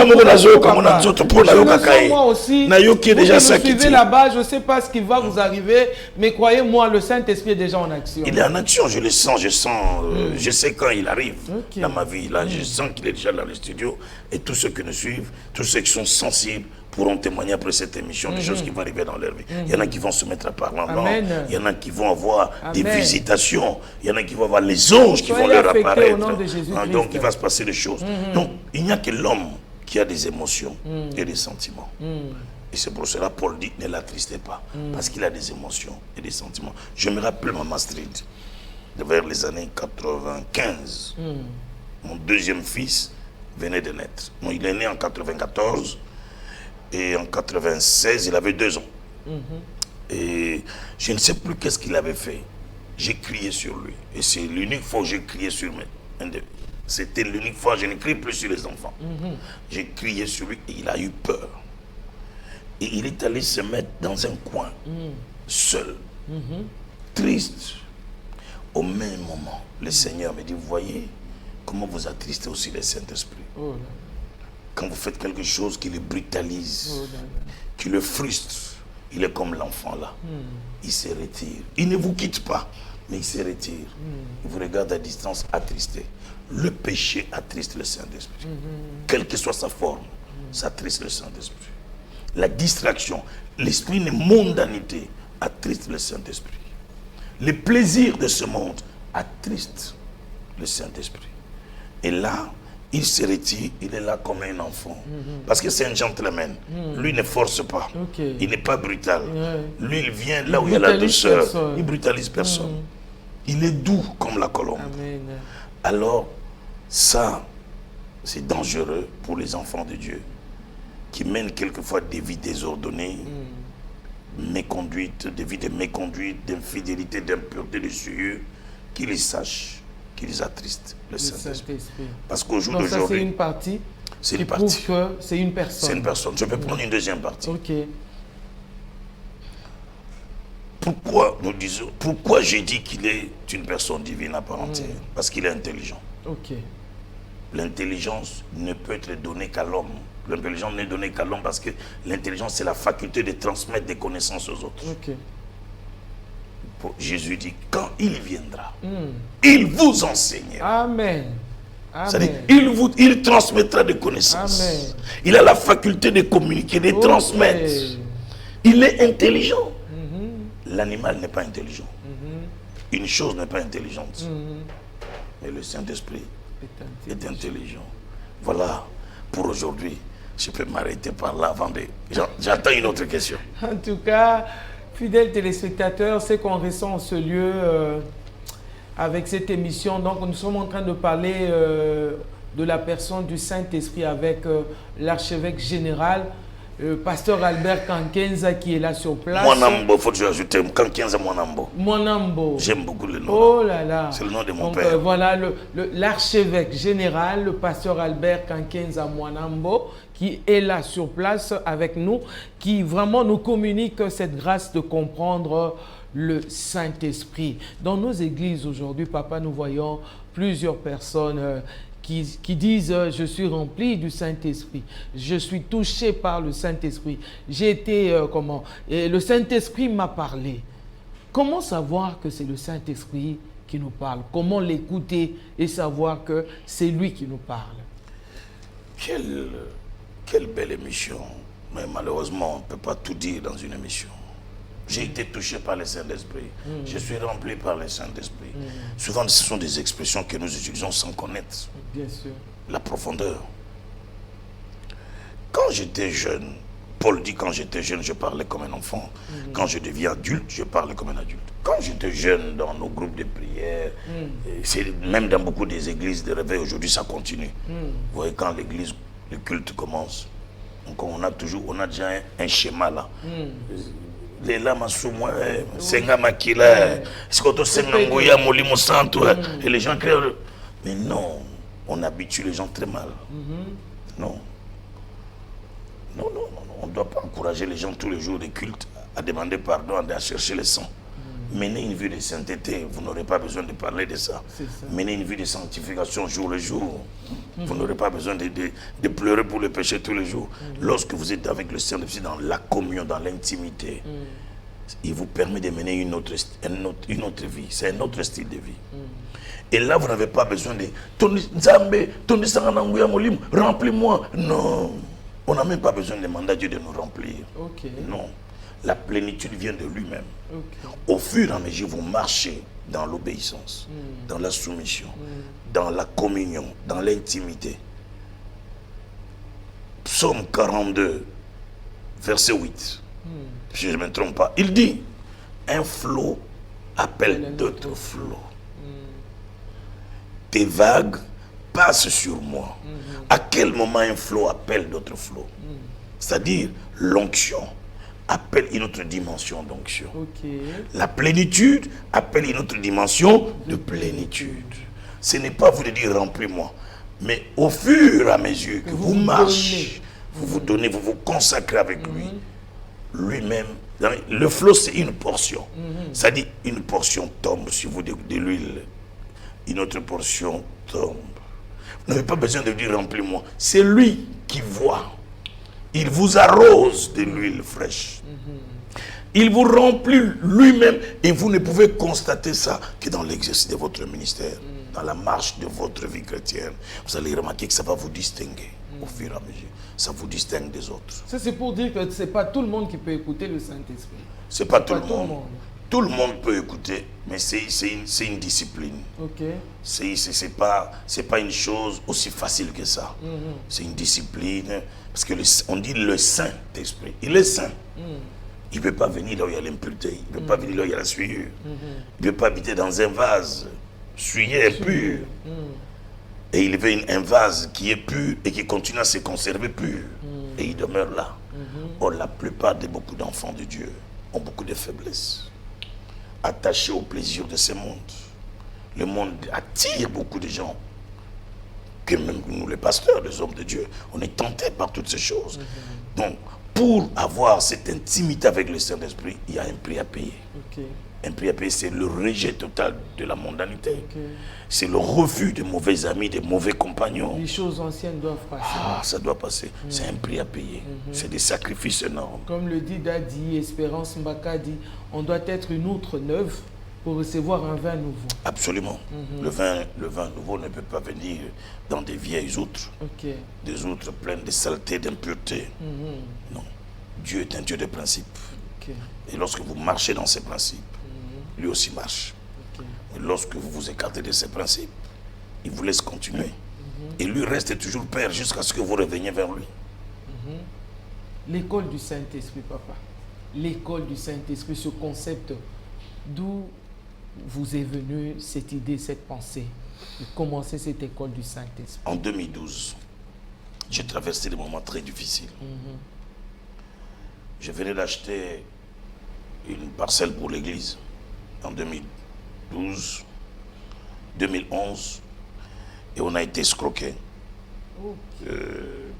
Moi aussi, vous suivez là-bas, je ne sais pas ce qui va vous arriver, mais croyez-moi, le Saint-Esprit est déjà en action. Il est en action, je le sens, je sais quand il arrive dans ma vie. Là, je sens qu'il est déjà dans le studio. Et tous ceux qui nous suivent, tous ceux qui sont sensibles, pourront témoigner après cette émission des choses qui vont arriver dans leur vie. Il y en a qui vont se mettre à parler en langue. Il y en a qui vont avoir des visitations. Il y en a qui vont avoir les anges qui vont leur apparaître. Donc, il va se passer des choses. Donc, il n'y a que l'homme qui a des émotions et des sentiments. Et c'est pour cela Paul dit, ne l'attristez pas. Parce qu'il a des émotions et des sentiments. Je me rappelle Maman Street, vers les années 95. Mon deuxième fils venait de naître. Bon, il est né en 94. Et en 96, il avait 2 ans. Et je ne sais plus qu'est-ce qu'il avait fait. J'ai crié sur lui. Et c'est l'unique fois où j'ai crié sur lui. C'était l'unique fois où je ne crie plus sur les enfants. J'ai crié sur lui et il a eu peur. Et il est allé se mettre dans un coin, seul, triste. Au même moment, le Seigneur me dit, vous voyez comment vous attristez aussi le Saint-Esprit. quand vous faites quelque chose qui le brutalise, qui le frustre, il est comme l'enfant là. Il se retire. Il ne vous quitte pas, mais il se retire. Il vous regarde à distance attristé. Le péché attriste le Saint-Esprit. Quelle que soit sa forme, ça attriste le Saint-Esprit. La distraction, l'esprit de mondanité attriste le Saint-Esprit. Les plaisirs de ce monde attristent le Saint-Esprit. Et là, il se retire, il est là comme un enfant. Parce que c'est un gentleman. Lui ne force pas. Il n'est pas brutal. Lui, il vient là où il y a la douceur. Il brutalise personne. Il est doux comme la colombe. Amen. Alors, ça, c'est dangereux pour les enfants de Dieu qui mènent quelquefois des vies désordonnées, méconduites, des vies de méconduite, d'infidélité, d'impureté, de souillure, qu'ils sachent qu'ils attristent le Saint-Esprit. Parce qu'au jour d'aujourd'hui, c'est une partie c'est qui une partie. prouve que c'est une personne. C'est une personne. Je peux prendre une deuxième partie. Ok. Pourquoi j'ai dit qu'il est une personne divine à part entière? Parce qu'il est intelligent. Ok. L'intelligence ne peut être donnée qu'à l'homme. L'intelligence n'est donnée qu'à l'homme parce que l'intelligence, c'est la faculté de transmettre des connaissances aux autres. Ok. Jésus dit, quand il viendra, il vous enseignera. Amen. C'est-à-dire, il transmettra des connaissances. Amen. Il a la faculté de communiquer, de transmettre. Il est intelligent. L'animal n'est pas intelligent. Une chose n'est pas intelligente. Mais le Saint-Esprit est intelligent. Voilà, pour aujourd'hui. Je peux m'arrêter par là avant de... J'attends une autre question. En tout cas, fidèles téléspectateurs, c'est qu'on ressent en ce lieu avec cette émission. Donc, nous sommes en train de parler de la personne du Saint-Esprit avec l'archevêque général, pasteur Albert Kankenza, qui est là sur place. Mwanambo, faut que je ajoute Kankenza Mwanambo. Mwanambo. J'aime beaucoup le nom. Oh là là. C'est le nom de mon donc, père. Voilà l'archevêque général, le pasteur Albert Kankenza Mwanambo, qui est là sur place avec nous, qui vraiment nous communique cette grâce de comprendre le Saint-Esprit. Dans nos églises aujourd'hui, papa, nous voyons plusieurs personnes qui disent je suis rempli du Saint-Esprit, je suis touché par le Saint-Esprit, j'ai été comment, et le Saint-Esprit m'a parlé. Comment savoir que c'est le Saint-Esprit qui nous parle? Comment l'écouter et savoir que c'est lui qui nous parle? Quelle belle émission, mais malheureusement on ne peut pas tout dire dans une émission. J'ai été touché par le Saint-Esprit. Je suis rempli par le Saint-Esprit. Souvent, ce sont des expressions que nous utilisons sans connaître. Bien sûr. La profondeur. Quand j'étais jeune, Paul dit quand j'étais jeune, je parlais comme un enfant. Quand je deviens adulte, je parlais comme un adulte. Quand j'étais jeune dans nos groupes de prière, même dans beaucoup des églises de réveil, aujourd'hui ça continue. Vous voyez, quand l'église, le culte commence, donc on a déjà un schéma là. Les lames sous moi, senga makila, skoto senga ngoya molimo santo, et les gens crient. Mais non, on habitue les gens très mal. Non. Non, on ne doit pas encourager les gens tous les jours des cultes à demander pardon, à chercher le sang. Menez une vie de sainteté, vous n'aurez pas besoin de parler de ça. Menez une vie de sanctification jour le jour. Vous n'aurez pas besoin de pleurer pour le péché tous les jours. Lorsque vous êtes avec le Saint-Esprit dans la communion, dans l'intimité, il vous permet de mener une autre vie. C'est un autre style de vie. Et là, vous n'avez pas besoin de remplis-moi. Non, on n'a même pas besoin de demander à Dieu de nous remplir. Non. La plénitude vient de lui-même. Au fur et à mesure, vous marchez dans l'obéissance, dans la soumission, dans la communion, dans l'intimité. Psaume 42, verset 8. Si je ne me trompe pas, il dit, un flot appelle d'autres flots. Tes vagues passent sur moi. À quel moment un flot appelle d'autres flots? C'est-à-dire l'onction appelle une autre dimension d'onction. La plénitude appelle une autre dimension de plénitude. Ce n'est pas vous de dire remplis-moi, mais au fur et à mesure que vous marchez, vous vous donnez, vous vous consacrez avec lui, lui-même. Le flot, c'est une portion. C'est-à-dire une portion tombe sur vous de l'huile, une autre portion tombe. Vous n'avez pas besoin de dire remplis-moi. C'est lui qui voit. Il vous arrose de l'huile fraîche. Il vous remplit lui-même et vous ne pouvez constater ça que dans l'exercice de votre ministère, dans la marche de votre vie chrétienne. Vous allez remarquer que ça va vous distinguer au fur et à mesure. Ça vous distingue des autres. Ça, c'est pour dire que ce n'est pas tout le monde qui peut écouter le Saint-Esprit. Ce n'est pas tout le monde. Tout le monde peut écouter, mais c'est une discipline. Ok. C'est pas une chose aussi facile que ça. C'est une discipline. Parce que on dit le Saint-Esprit. Il est saint. Il ne peut pas venir là où il y a l'impureté. Il ne peut pas venir là où il y a la souillure. Il ne peut pas habiter dans un vase souillé et pur. Et il veut un vase qui est pur et qui continue à se conserver pur. Et il demeure là. Or, la plupart de beaucoup d'enfants de Dieu ont beaucoup de faiblesses. Attachés au plaisir de ce monde. Le monde attire beaucoup de gens. Que même nous, les pasteurs, les hommes de Dieu, on est tentés par toutes ces choses. Donc, pour avoir cette intimité avec le Saint-Esprit, il y a un prix à payer. Un prix à payer, c'est le rejet total de la mondanité. C'est le refus de mauvais amis, de mauvais compagnons. Les choses anciennes doivent passer. Ah, ça doit passer. C'est un prix à payer. C'est des sacrifices énormes. Comme le dit Dadi, Espérance Mbaka dit, on doit être une outre neuve pour recevoir un vin nouveau. Absolument. Le vin nouveau ne peut pas venir dans des vieilles outres. Des outres pleines de saleté, d'impureté. Non. Dieu est un Dieu de principes. Et lorsque vous marchez dans ces principes, lui aussi marche. Et lorsque vous vous écartez de ces principes, il vous laisse continuer. Et lui reste toujours Père jusqu'à ce que vous reveniez vers lui. L'école du Saint-Esprit, papa. L'école du Saint-Esprit, ce concept, d'où vous est venue cette idée, cette pensée de commencer cette école du Saint-Esprit? En 2012, j'ai traversé des moments très difficiles. Je venais d'acheter une parcelle pour l'église en 2012, 2011, et on a été escroqué.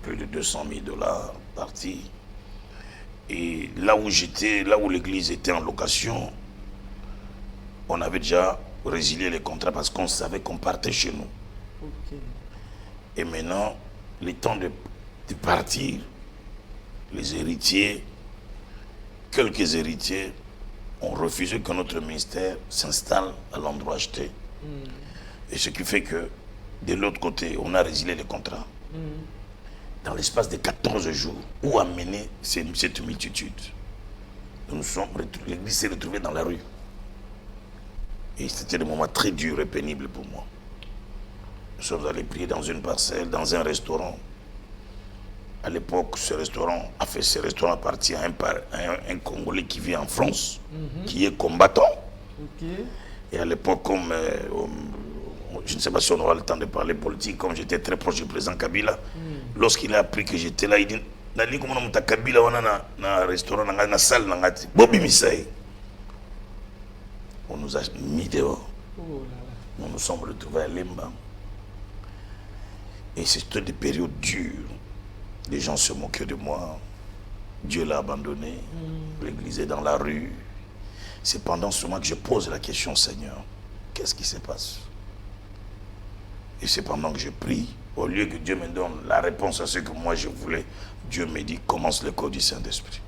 Plus de 200 000 $ partis. Et là où j'étais, là où l'église était en location, on avait déjà résilié les contrats parce qu'on savait qu'on partait chez nous. Et maintenant, le temps de partir, les héritiers, quelques héritiers, ont refusé que notre ministère s'installe à l'endroit acheté. Et ce qui fait que, de l'autre côté, on a résilié les contrats. Dans l'espace de 14 jours, où amener cette multitude? L'église s'est retrouvée dans la rue. Et c'était des moments très durs et pénibles pour moi. Nous sommes allés prier dans une parcelle, dans un restaurant. À l'époque, ce restaurant appartient à un Congolais qui vit en France, qui est combattant. Et à l'époque, comme je ne sais pas si on aura le temps de parler politique, comme j'étais très proche du président Kabila, lorsqu'il a appris que j'étais là, il dit Nali comment on Kabila na restaurant na salle na ngati Bobby Misai. On nous a mis dehors. Nous nous sommes retrouvés à Lemba. Et c'était des périodes dures. Les gens se moquaient de moi. Dieu l'a abandonné. L'église est dans la rue. C'est pendant ce moment que je pose la question, Seigneur, qu'est-ce qui se passe? Et c'est pendant que je prie, au lieu que Dieu me donne la réponse à ce que moi je voulais, Dieu me dit, commence le code du Saint-Esprit.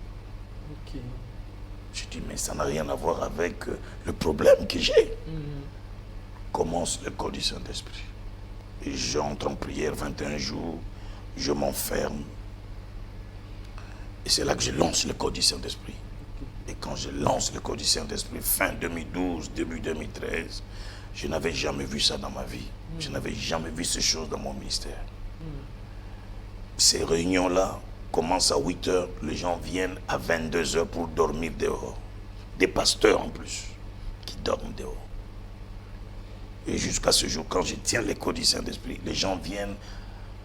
Je dis, mais ça n'a rien à voir avec le problème que j'ai. Commence le code du Saint-Esprit. Et j'entre en prière 21 jours, je m'enferme. Et c'est là que je lance le code du Saint-Esprit. Et quand je lance le code du Saint-Esprit, fin 2012, début 2013, je n'avais jamais vu ça dans ma vie. Je n'avais jamais vu ces choses dans mon ministère. Ces réunions-là commencent à 8 h, les gens viennent à 22 h pour dormir dehors. Des pasteurs en plus, qui dorment dehors. Et jusqu'à ce jour, quand je tiens les codes du Saint-Esprit, les gens viennent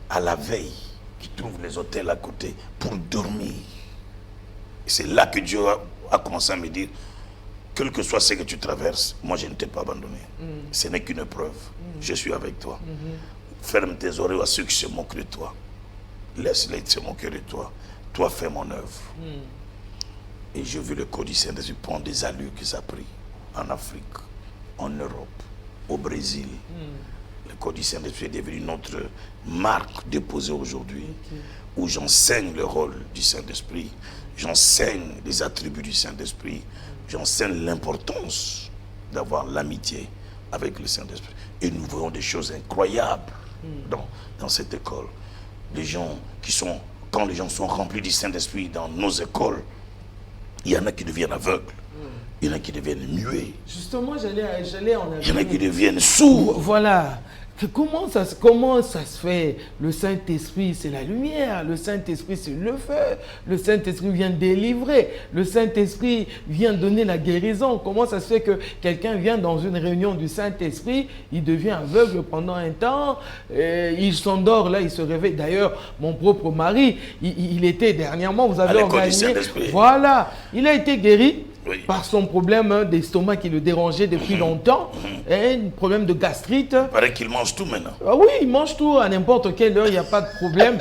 à la veille, qui trouvent les hôtels à côté, pour dormir. Et c'est là que Dieu a commencé à me dire, quel que soit ce que tu traverses, moi je ne t'ai pas abandonné. Ce n'est qu'une preuve. Je suis avec toi. Ferme tes oreilles à ceux qui se moquent de toi. Laisse-les se moquer de toi. Toi, fais mon œuvre. Et je vis le code du Saint-Esprit prendre des allures que ça a pris en Afrique, en Europe, au Brésil, Le corps du Saint-Esprit est devenu notre marque déposée aujourd'hui, où j'enseigne le rôle du Saint-Esprit, j'enseigne les attributs du Saint-Esprit, j'enseigne l'importance d'avoir l'amitié avec le Saint-Esprit. Et nous voyons des choses incroyables dans cette école. Les gens quand les gens sont remplis du Saint-Esprit dans nos écoles, il y en a qui deviennent aveugles, il y en a qui deviennent muets. Justement, j'allais en il y en a qui deviennent sourds. Voilà. Comment ça se fait? Le Saint-Esprit, c'est la lumière. Le Saint-Esprit, c'est le feu. Le Saint-Esprit vient délivrer. Le Saint-Esprit vient donner la guérison. Comment ça se fait que quelqu'un vient dans une réunion du Saint-Esprit, il devient aveugle pendant un temps, il s'endort, là, il se réveille. D'ailleurs, mon propre mari, il était dernièrement, vous avez organisé... Voilà, il a été guéri. Oui. Par son problème d'estomac qui le dérangeait depuis longtemps, un problème de gastrite. Il paraît qu'il mange tout maintenant. Ah oui, il mange tout à n'importe quelle heure, il n'y a pas de problème.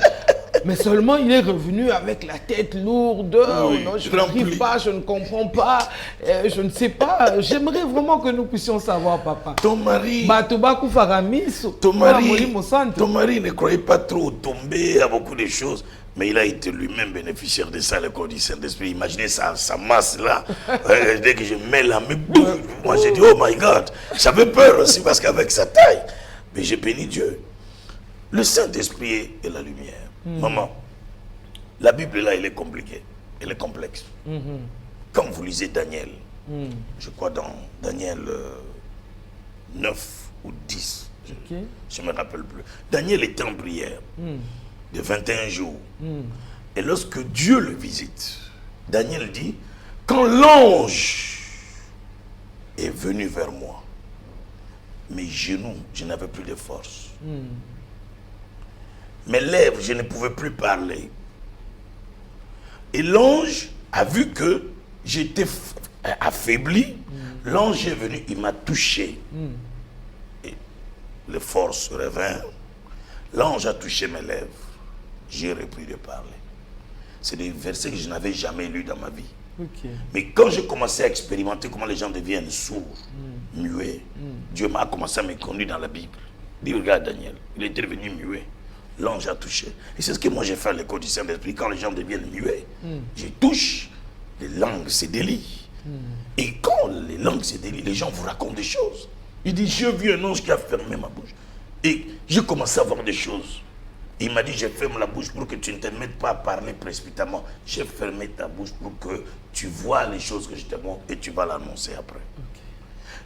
Mais seulement il est revenu avec la tête lourde. Oui, non, je n'arrive pas, je ne comprends pas, je ne sais pas. J'aimerais vraiment que nous puissions savoir, papa. Ton mari ne croyait pas trop tomber à beaucoup de choses. Mais il a été lui-même bénéficiaire de ça, le corps du Saint-Esprit. Imaginez sa masse là. Dès que je mets la main, moi j'ai dit, oh my God. J'avais peur aussi parce qu'avec sa taille. Mais j'ai béni Dieu. Le Saint-Esprit est la lumière. Maman, la Bible là, elle est compliquée. Elle est complexe. Quand vous lisez Daniel, je crois dans Daniel 9 ou 10, je ne me rappelle plus. Daniel était en prière. De 21 jours. Et lorsque Dieu le visite, Daniel dit, quand l'ange est venu vers moi, mes genoux, je n'avais plus de force. Mes lèvres, je ne pouvais plus parler. Et l'ange a vu que j'étais affaibli. L'ange est venu, il m'a touché. Et les forces revinrent. L'ange a touché mes lèvres. J'ai repris de parler. C'est des versets que je n'avais jamais lus dans ma vie. Mais quand j'ai commencé à expérimenter comment les gens deviennent sourds, muets, Dieu m'a commencé à me conduire dans la Bible. Il dit, regarde Daniel, il est devenu muet. L'ange a touché. Et c'est ce que moi j'ai fait à l'école du Saint-Esprit. Quand les gens deviennent muets, je touche, les langues se délient. Et quand les langues se délient, les gens vous racontent des choses. Il dit, j'ai vu un ange qui a fermé ma bouche. Et j'ai commencé à voir des choses. Il m'a dit, je ferme la bouche pour que tu ne te mettes pas à parler précipitamment. J'ai fermé ta bouche pour que tu vois les choses que je te montre et tu vas l'annoncer après.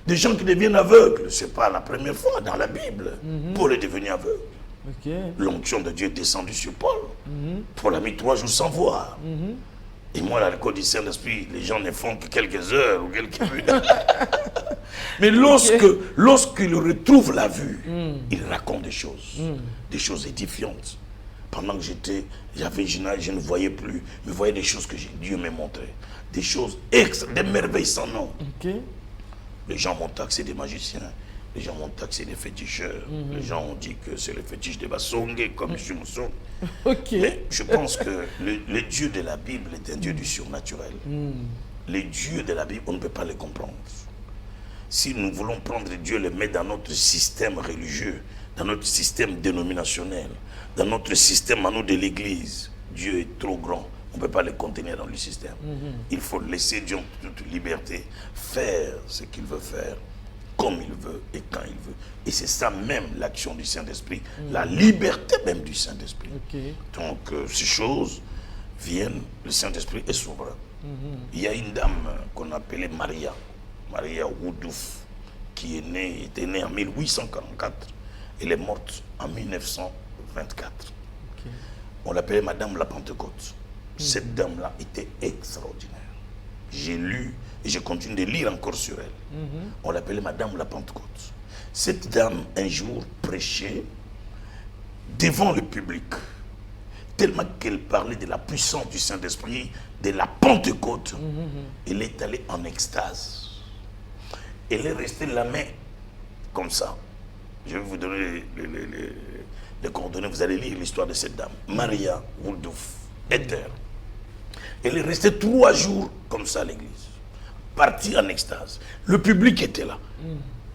Des gens qui deviennent aveugles, ce n'est pas la première fois dans la Bible. Paul est devenu aveugle. L'onction de Dieu est descendue sur Paul. Paul a mis 3 jours sans voir. Et moi, à l'école du Saint-Esprit, les gens ne font que quelques heures ou quelques minutes. Mais lorsqu'il retrouve la vue, il raconte des choses édifiantes. Pendant que je ne voyais plus, mais voyais des choses que Dieu m'a montrées. Des choses des merveilles sans nom. Les gens m'ont taxé des magiciens. Les gens m'ont taxé des féticheurs. Les gens ont dit que c'est le fétiche de Basongue, comme je me sens. Mais je pense que le Dieu de la Bible est un Dieu du surnaturel. Les dieux de la Bible, on ne peut pas les comprendre. Si nous voulons prendre Dieu, le mettre dans notre système religieux, dans notre système dénominationnel, dans notre système à nous de l'Église, Dieu est trop grand. On ne peut pas le contenir dans le système. Il faut laisser Dieu en toute liberté faire ce qu'il veut faire, comme il veut et quand il veut. Et c'est ça même l'action du Saint-Esprit, la liberté même du Saint-Esprit. Donc ces choses viennent, le Saint-Esprit est souverain. Il y a une dame qu'on appelait Maria Woudouf, qui était née en 1844. Elle est morte en 1924. On l'appelait Madame la Pentecôte. Cette dame-là était extraordinaire. J'ai lu et je continue de lire encore sur elle. On l'appelait Madame la Pentecôte. Cette dame, un jour, prêchait devant le public, tellement qu'elle parlait de la puissance du Saint-Esprit, de la Pentecôte. Elle est allée en extase. Elle est restée la main comme ça. Je vais vous donner les coordonnées, vous allez lire l'histoire de cette dame. Maria Woudouf, Ether. Elle est restée 3 jours comme ça à l'église, partie en extase. Le public était là.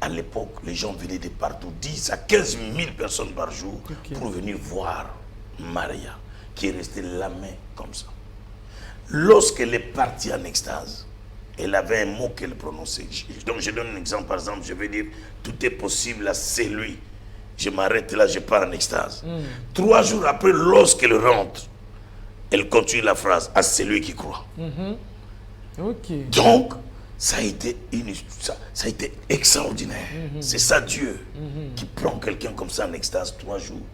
À l'époque, les gens venaient de partout, 10 à 15 000 personnes par jour pour venir voir Maria, qui est restée la main comme ça. Lorsqu'elle est partie en extase, elle avait un mot qu'elle prononçait. Donc je donne un exemple, par exemple, je vais dire, tout est possible, là, c'est lui. Je m'arrête là, je pars en extase. 3 jours après, lorsqu'elle rentre, elle continue la phrase, à celui qui croit. Donc, ça a été extraordinaire. C'est ça Dieu qui prend quelqu'un comme ça en extase 3 jours.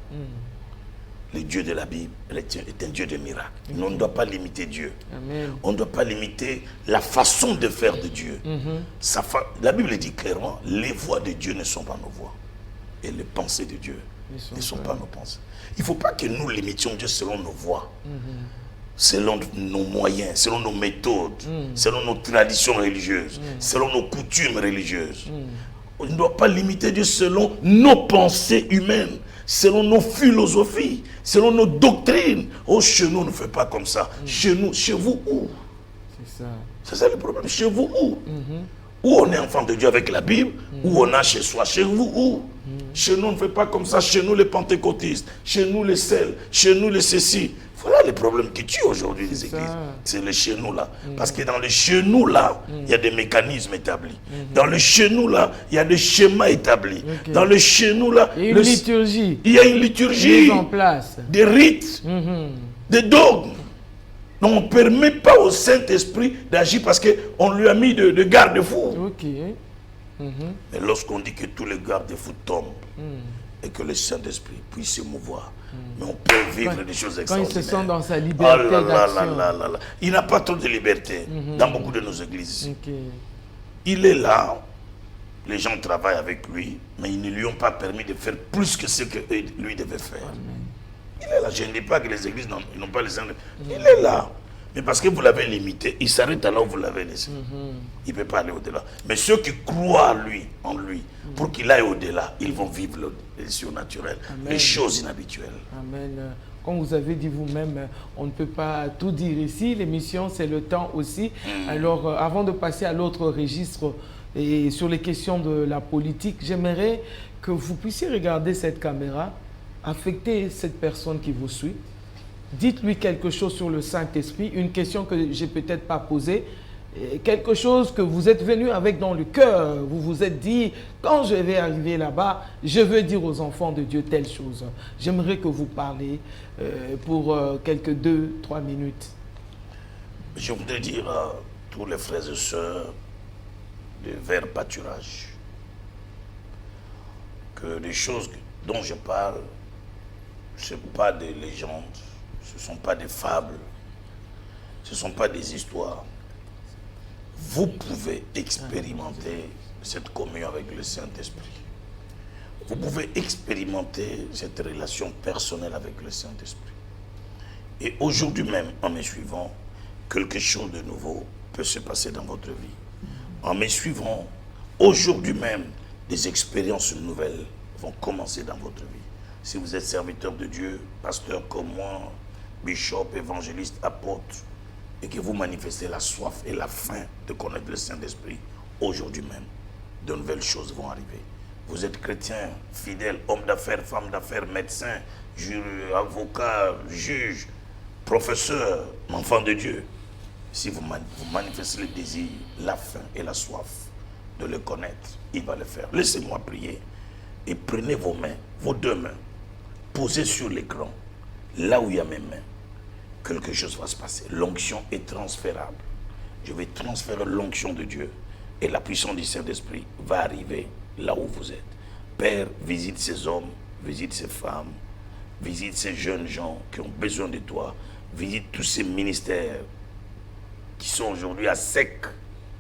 Le Dieu de la Bible est un Dieu de miracles. On ne doit pas limiter Dieu. Amen. On ne doit pas limiter la façon de faire de Dieu. La Bible dit clairement, les voies de Dieu ne sont pas nos voies. Et les pensées de Dieu ne sont pas nos pensées. Il ne faut pas que nous limitions Dieu selon nos voies, selon nos moyens, selon nos méthodes, selon nos traditions religieuses, selon nos coutumes religieuses. On ne doit pas limiter Dieu selon nos pensées humaines, selon nos philosophies, selon nos doctrines. Oh, chez nous, on ne fait pas comme ça. Chez nous, chez vous, où? C'est ça. C'est ça le problème. Chez vous, où? Où on est enfant de Dieu avec la Bible, où on a chez soi. Chez vous, où? Chez nous, on ne fait pas comme ça. Chez nous, les pentecôtistes. Chez nous, les sels. Chez nous, les ceci. Voilà les problèmes qui tuent aujourd'hui les églises. C'est le chez nous là. Parce que dans le chez nous là, il y a des mécanismes établis. Dans le chez nous là, il y a des schémas établis. Dans le chez nous là, il y a une liturgie. Il y a une liturgie. Mise en place. Des rites. Des dogmes. Donc on ne permet pas au Saint-Esprit d'agir parce qu'on lui a mis de garde-fous. Mais lorsqu'on dit que tous les garde-fous tombent et que le Saint-Esprit puisse se mouvoir, mais on peut vivre des choses extraordinaires. Quand il se sent dans sa liberté d'action. Il n'a pas trop de liberté dans beaucoup de nos églises. Il est là, les gens travaillent avec lui, mais ils ne lui ont pas permis de faire plus que ce que lui devait faire. Il est là. Je ne dis pas que les églises n'ont pas les gens. Il est là. Mais parce que vous l'avez limité, il s'arrête là où vous l'avez laissé. Il ne peut pas aller au-delà. Mais ceux qui croient en lui, pour qu'il aille au-delà, ils vont vivre les surnaturels, les choses inhabituelles. Amen. Comme vous avez dit vous-même, on ne peut pas tout dire ici. L'émission, c'est le temps aussi. Alors, avant de passer à l'autre registre et sur les questions de la politique, j'aimerais que vous puissiez regarder cette caméra, affecter cette personne qui vous suit. Dites-lui quelque chose sur le Saint-Esprit, une question que je n'ai peut-être pas posée, quelque chose que vous êtes venu avec dans le cœur. Vous vous êtes dit, quand je vais arriver là-bas, je veux dire aux enfants de Dieu telle chose. J'aimerais que vous parliez pour quelques 2-3 minutes. Je voudrais dire à tous les frères et sœurs de Vert Pâturage que les choses dont je parle, ce ne sont pas des légendes, ce ne sont pas des fables, ce ne sont pas des histoires. Vous pouvez expérimenter cette communion avec le Saint-Esprit. Vous pouvez expérimenter cette relation personnelle avec le Saint-Esprit. Et aujourd'hui même, en me suivant, quelque chose de nouveau peut se passer dans votre vie. En me suivant, aujourd'hui même, des expériences nouvelles vont commencer dans votre vie. Si vous êtes serviteur de Dieu, pasteur comme moi, bishop, évangéliste, apôtre, et que vous manifestez la soif et la faim de connaître le Saint-Esprit, aujourd'hui même, de nouvelles choses vont arriver. Vous êtes chrétien, fidèle, homme d'affaires, femme d'affaires, médecin, avocat, juge, professeur, enfant de Dieu. Si vous manifestez le désir, la faim et la soif de le connaître, il va le faire. Laissez-moi prier et prenez vos mains, vos 2 mains, posez sur l'écran, là où il y a mes mains. Quelque chose va se passer. L'onction est transférable. Je vais transférer l'onction de Dieu et la puissance du Saint-Esprit va arriver là où vous êtes. Père, visite ces hommes, visite ces femmes, visite ces jeunes gens qui ont besoin de toi, visite tous ces ministères qui sont aujourd'hui à sec,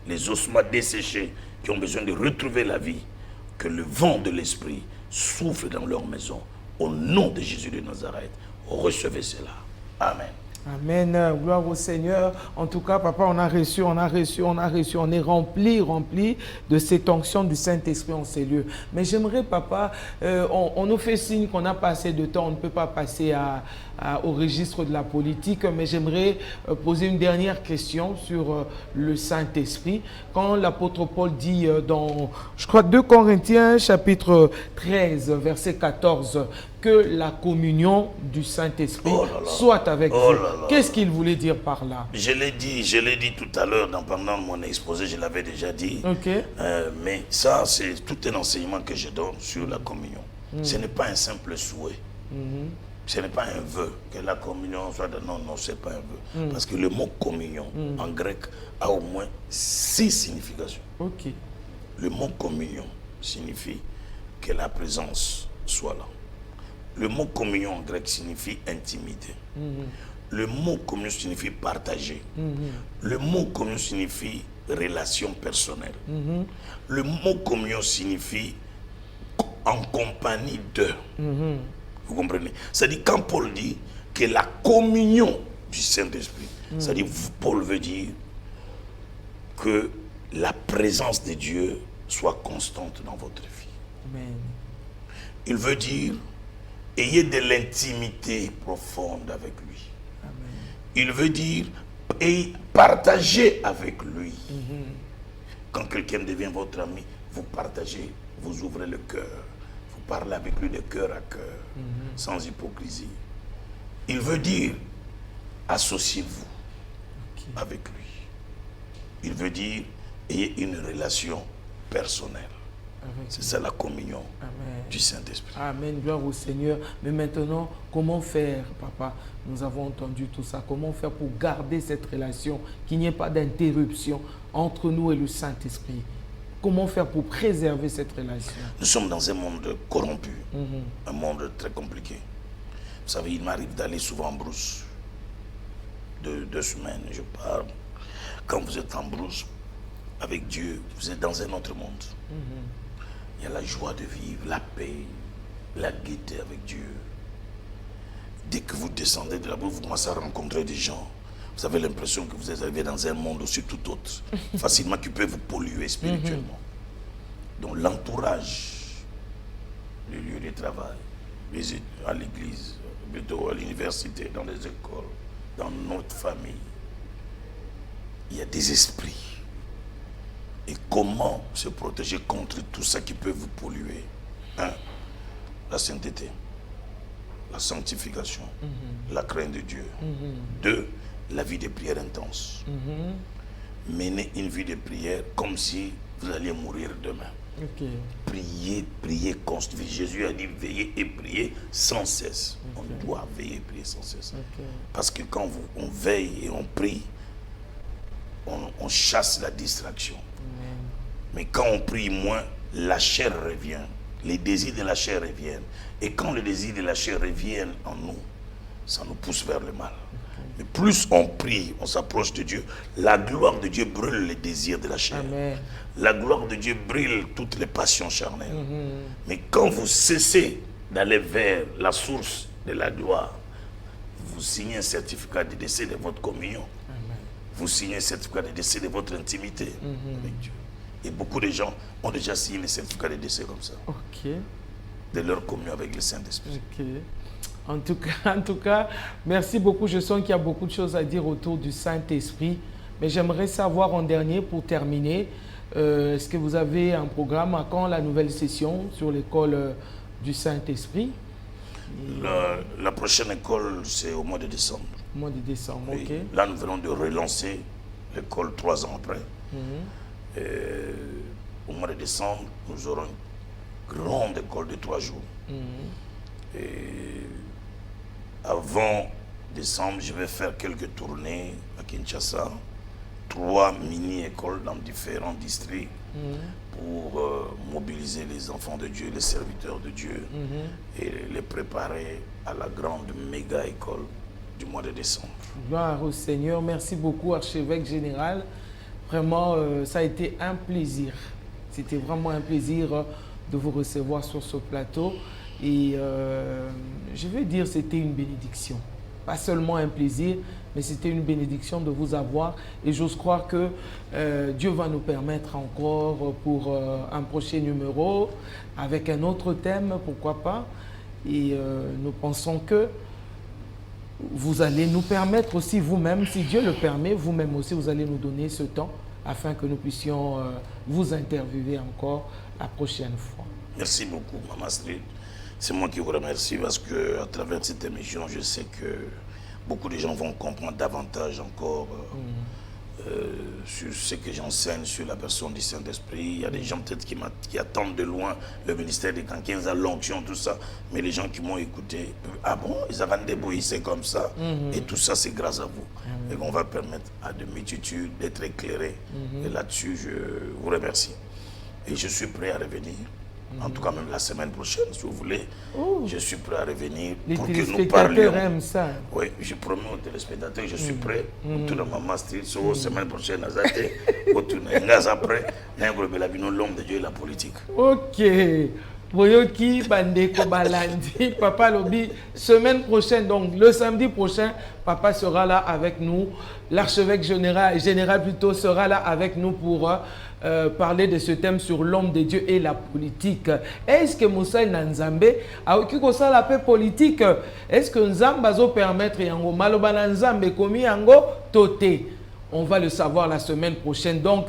les ossements desséchés, qui ont besoin de retrouver la vie. Que le vent de l'Esprit souffle dans leur maison. Au nom de Jésus de Nazareth, recevez cela. Amen. Amen. Gloire au Seigneur. En tout cas, papa, on est rempli de cette onction du Saint-Esprit en ces lieux. Mais j'aimerais, papa, on nous fait signe qu'on n'a pas assez de temps, on ne peut pas passer au registre de la politique, mais j'aimerais poser une dernière question sur le Saint-Esprit. Quand l'apôtre Paul dit dans, je crois, 2 Corinthiens, chapitre 13, verset 14, que la communion du Saint-Esprit soit avec vous. Qu'est-ce qu'il voulait dire par là? Je l'ai dit tout à l'heure pendant mon exposé, je l'avais déjà dit. Okay. Mais ça, c'est tout un enseignement que je donne sur la communion. Ce n'est pas un simple souhait. Ce n'est pas un vœu que la communion soit de... Non, ce n'est pas un vœu. Parce que le mot communion, en grec, a au moins 6 significations. Okay. Le mot communion signifie que la présence soit là. Le mot communion en grec signifie intimité. Le mot communion signifie partager. Le mot communion signifie relation personnelle. Le mot communion signifie en compagnie de. Vous comprenez? C'est-à-dire quand Paul dit que la communion du Saint-Esprit, c'est-à-dire Paul veut dire que la présence de Dieu soit constante dans votre vie. Amen. Il veut dire ayez de l'intimité profonde avec lui. Amen. Il veut dire et partagez avec lui. Quand quelqu'un devient votre ami, vous partagez, vous ouvrez le cœur, vous parlez avec lui de cœur à cœur, sans hypocrisie. Il veut dire associez-vous avec lui. Il veut dire ayez une relation personnelle. C'est ça la communion du Saint-Esprit. Amen, gloire au Seigneur. Mais maintenant, comment faire, papa? Nous avons entendu tout ça. Comment faire pour garder cette relation, qu'il n'y ait pas d'interruption entre nous et le Saint-Esprit? Comment faire pour préserver cette relation? Nous sommes dans un monde corrompu, un monde très compliqué. Vous savez, il m'arrive d'aller souvent en brousse. 2 semaines, je pars. Quand vous êtes en brousse, avec Dieu, vous êtes dans un autre monde. Il y a la joie de vivre, la paix, la gaieté avec Dieu. Dès que vous descendez de la brousse, vous commencez à rencontrer des gens. Vous avez l'impression que vous êtes arrivé dans un monde aussi tout autre, facilement qui peut vous polluer spirituellement. Donc l'entourage, le lieu de travail, à l'église, plutôt à l'université, dans les écoles, dans notre famille, il y a des esprits. Et comment se protéger contre tout ça qui peut vous polluer? 1. La sainteté, la sanctification, la crainte de Dieu. 2. La vie de prière intense. Menez une vie de prière comme si vous alliez mourir demain. Priez, priez constamment. Jésus a dit veillez et priez sans cesse. On doit veiller et prier sans cesse. Parce que quand on veille et on prie, on chasse la distraction. Mais quand on prie moins, la chair revient. Les désirs de la chair reviennent. Et quand les désirs de la chair reviennent en nous, ça nous pousse vers le mal. Mais plus on prie, on s'approche de Dieu, la gloire de Dieu brûle les désirs de la chair. Amen. La gloire de Dieu brûle toutes les passions charnelles. Mais quand vous cessez d'aller vers la source de la gloire, vous signez un certificat de décès de votre communion. Vous signez un certificat de décès de votre intimité avec Dieu. Et beaucoup de gens ont déjà signé les certificats de décès comme ça. De leur communion avec le Saint-Esprit. En tout cas, merci beaucoup. Je sens qu'il y a beaucoup de choses à dire autour du Saint-Esprit. Mais j'aimerais savoir en dernier, pour terminer, est-ce que vous avez un programme à quand la nouvelle session sur l'école du Saint-Esprit? La prochaine école, c'est au mois de décembre. Au mois de décembre, oui. Là, nous venons de relancer l'école 3 ans après. Au mois de décembre, nous aurons une grande école de 3 jours. Et avant décembre, je vais faire quelques tournées à Kinshasa, 3 mini-écoles dans différents districts pour mobiliser les enfants de Dieu, les serviteurs de Dieu et les préparer à la grande méga-école du mois de décembre. Gloire au Seigneur. Merci beaucoup, archevêque général. Vraiment, ça a été un plaisir. C'était vraiment un plaisir de vous recevoir sur ce plateau. Et je veux dire, c'était une bénédiction. pas seulement un plaisir, mais c'était une bénédiction de vous avoir. Et j'ose croire que Dieu va nous permettre encore pour un prochain numéro, avec un autre thème, pourquoi pas. Et nous pensons que vous allez nous permettre aussi vous-même, si Dieu le permet, vous-même aussi, vous allez nous donner ce temps afin que nous puissions vous interviewer encore la prochaine fois. Merci beaucoup, Maman Astrid. C'est moi qui vous remercie parce que à travers cette émission, je sais que beaucoup de gens vont comprendre davantage encore sur ce que j'enseigne sur la personne du Saint-Esprit. Il y a des gens peut-être qui attendent de loin le ministère des Cankins, l'onction, tout ça. Mais les gens qui m'ont écouté, ah bon, ils avaient débrouillé, c'est comme ça. Et tout ça, c'est grâce à vous. Et on va permettre à de multitudes d'être éclairés. Et là-dessus, je vous remercie. Et je suis prêt à revenir. En tout cas, même la semaine prochaine, si vous voulez, je suis prêt à revenir pour que nous parlions. Les téléspectateurs aiment ça. Oui, je promets aux téléspectateurs que je suis prêt. Tout le moment, la semaine prochaine, après, l'homme de Dieu et la politique. Ok. Boyoki Bandeko Balandi, Papa Lobi, semaine prochaine, donc le samedi prochain, Papa sera là avec nous. L'archevêque général plutôt sera là avec nous pour parler de ce thème sur l'homme de Dieu et la politique. Est-ce que Moussa Nanzambe a occupé ça la paix politique? Est-ce que Nzamba zo permettre yango maloba Nzambe komi yango toté? On va le savoir la semaine prochaine. Donc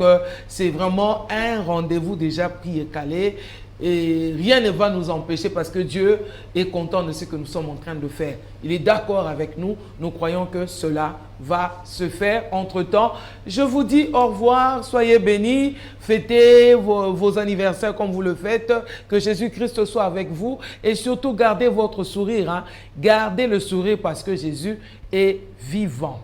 c'est vraiment un rendez-vous déjà pris et calé. Et rien ne va nous empêcher parce que Dieu est content de ce que nous sommes en train de faire. Il est d'accord avec nous. Nous croyons que cela va se faire. Entre-temps, je vous dis au revoir. Soyez bénis. Fêtez vos anniversaires comme vous le faites. Que Jésus-Christ soit avec vous. Et surtout, gardez votre sourire. Gardez le sourire parce que Jésus est vivant.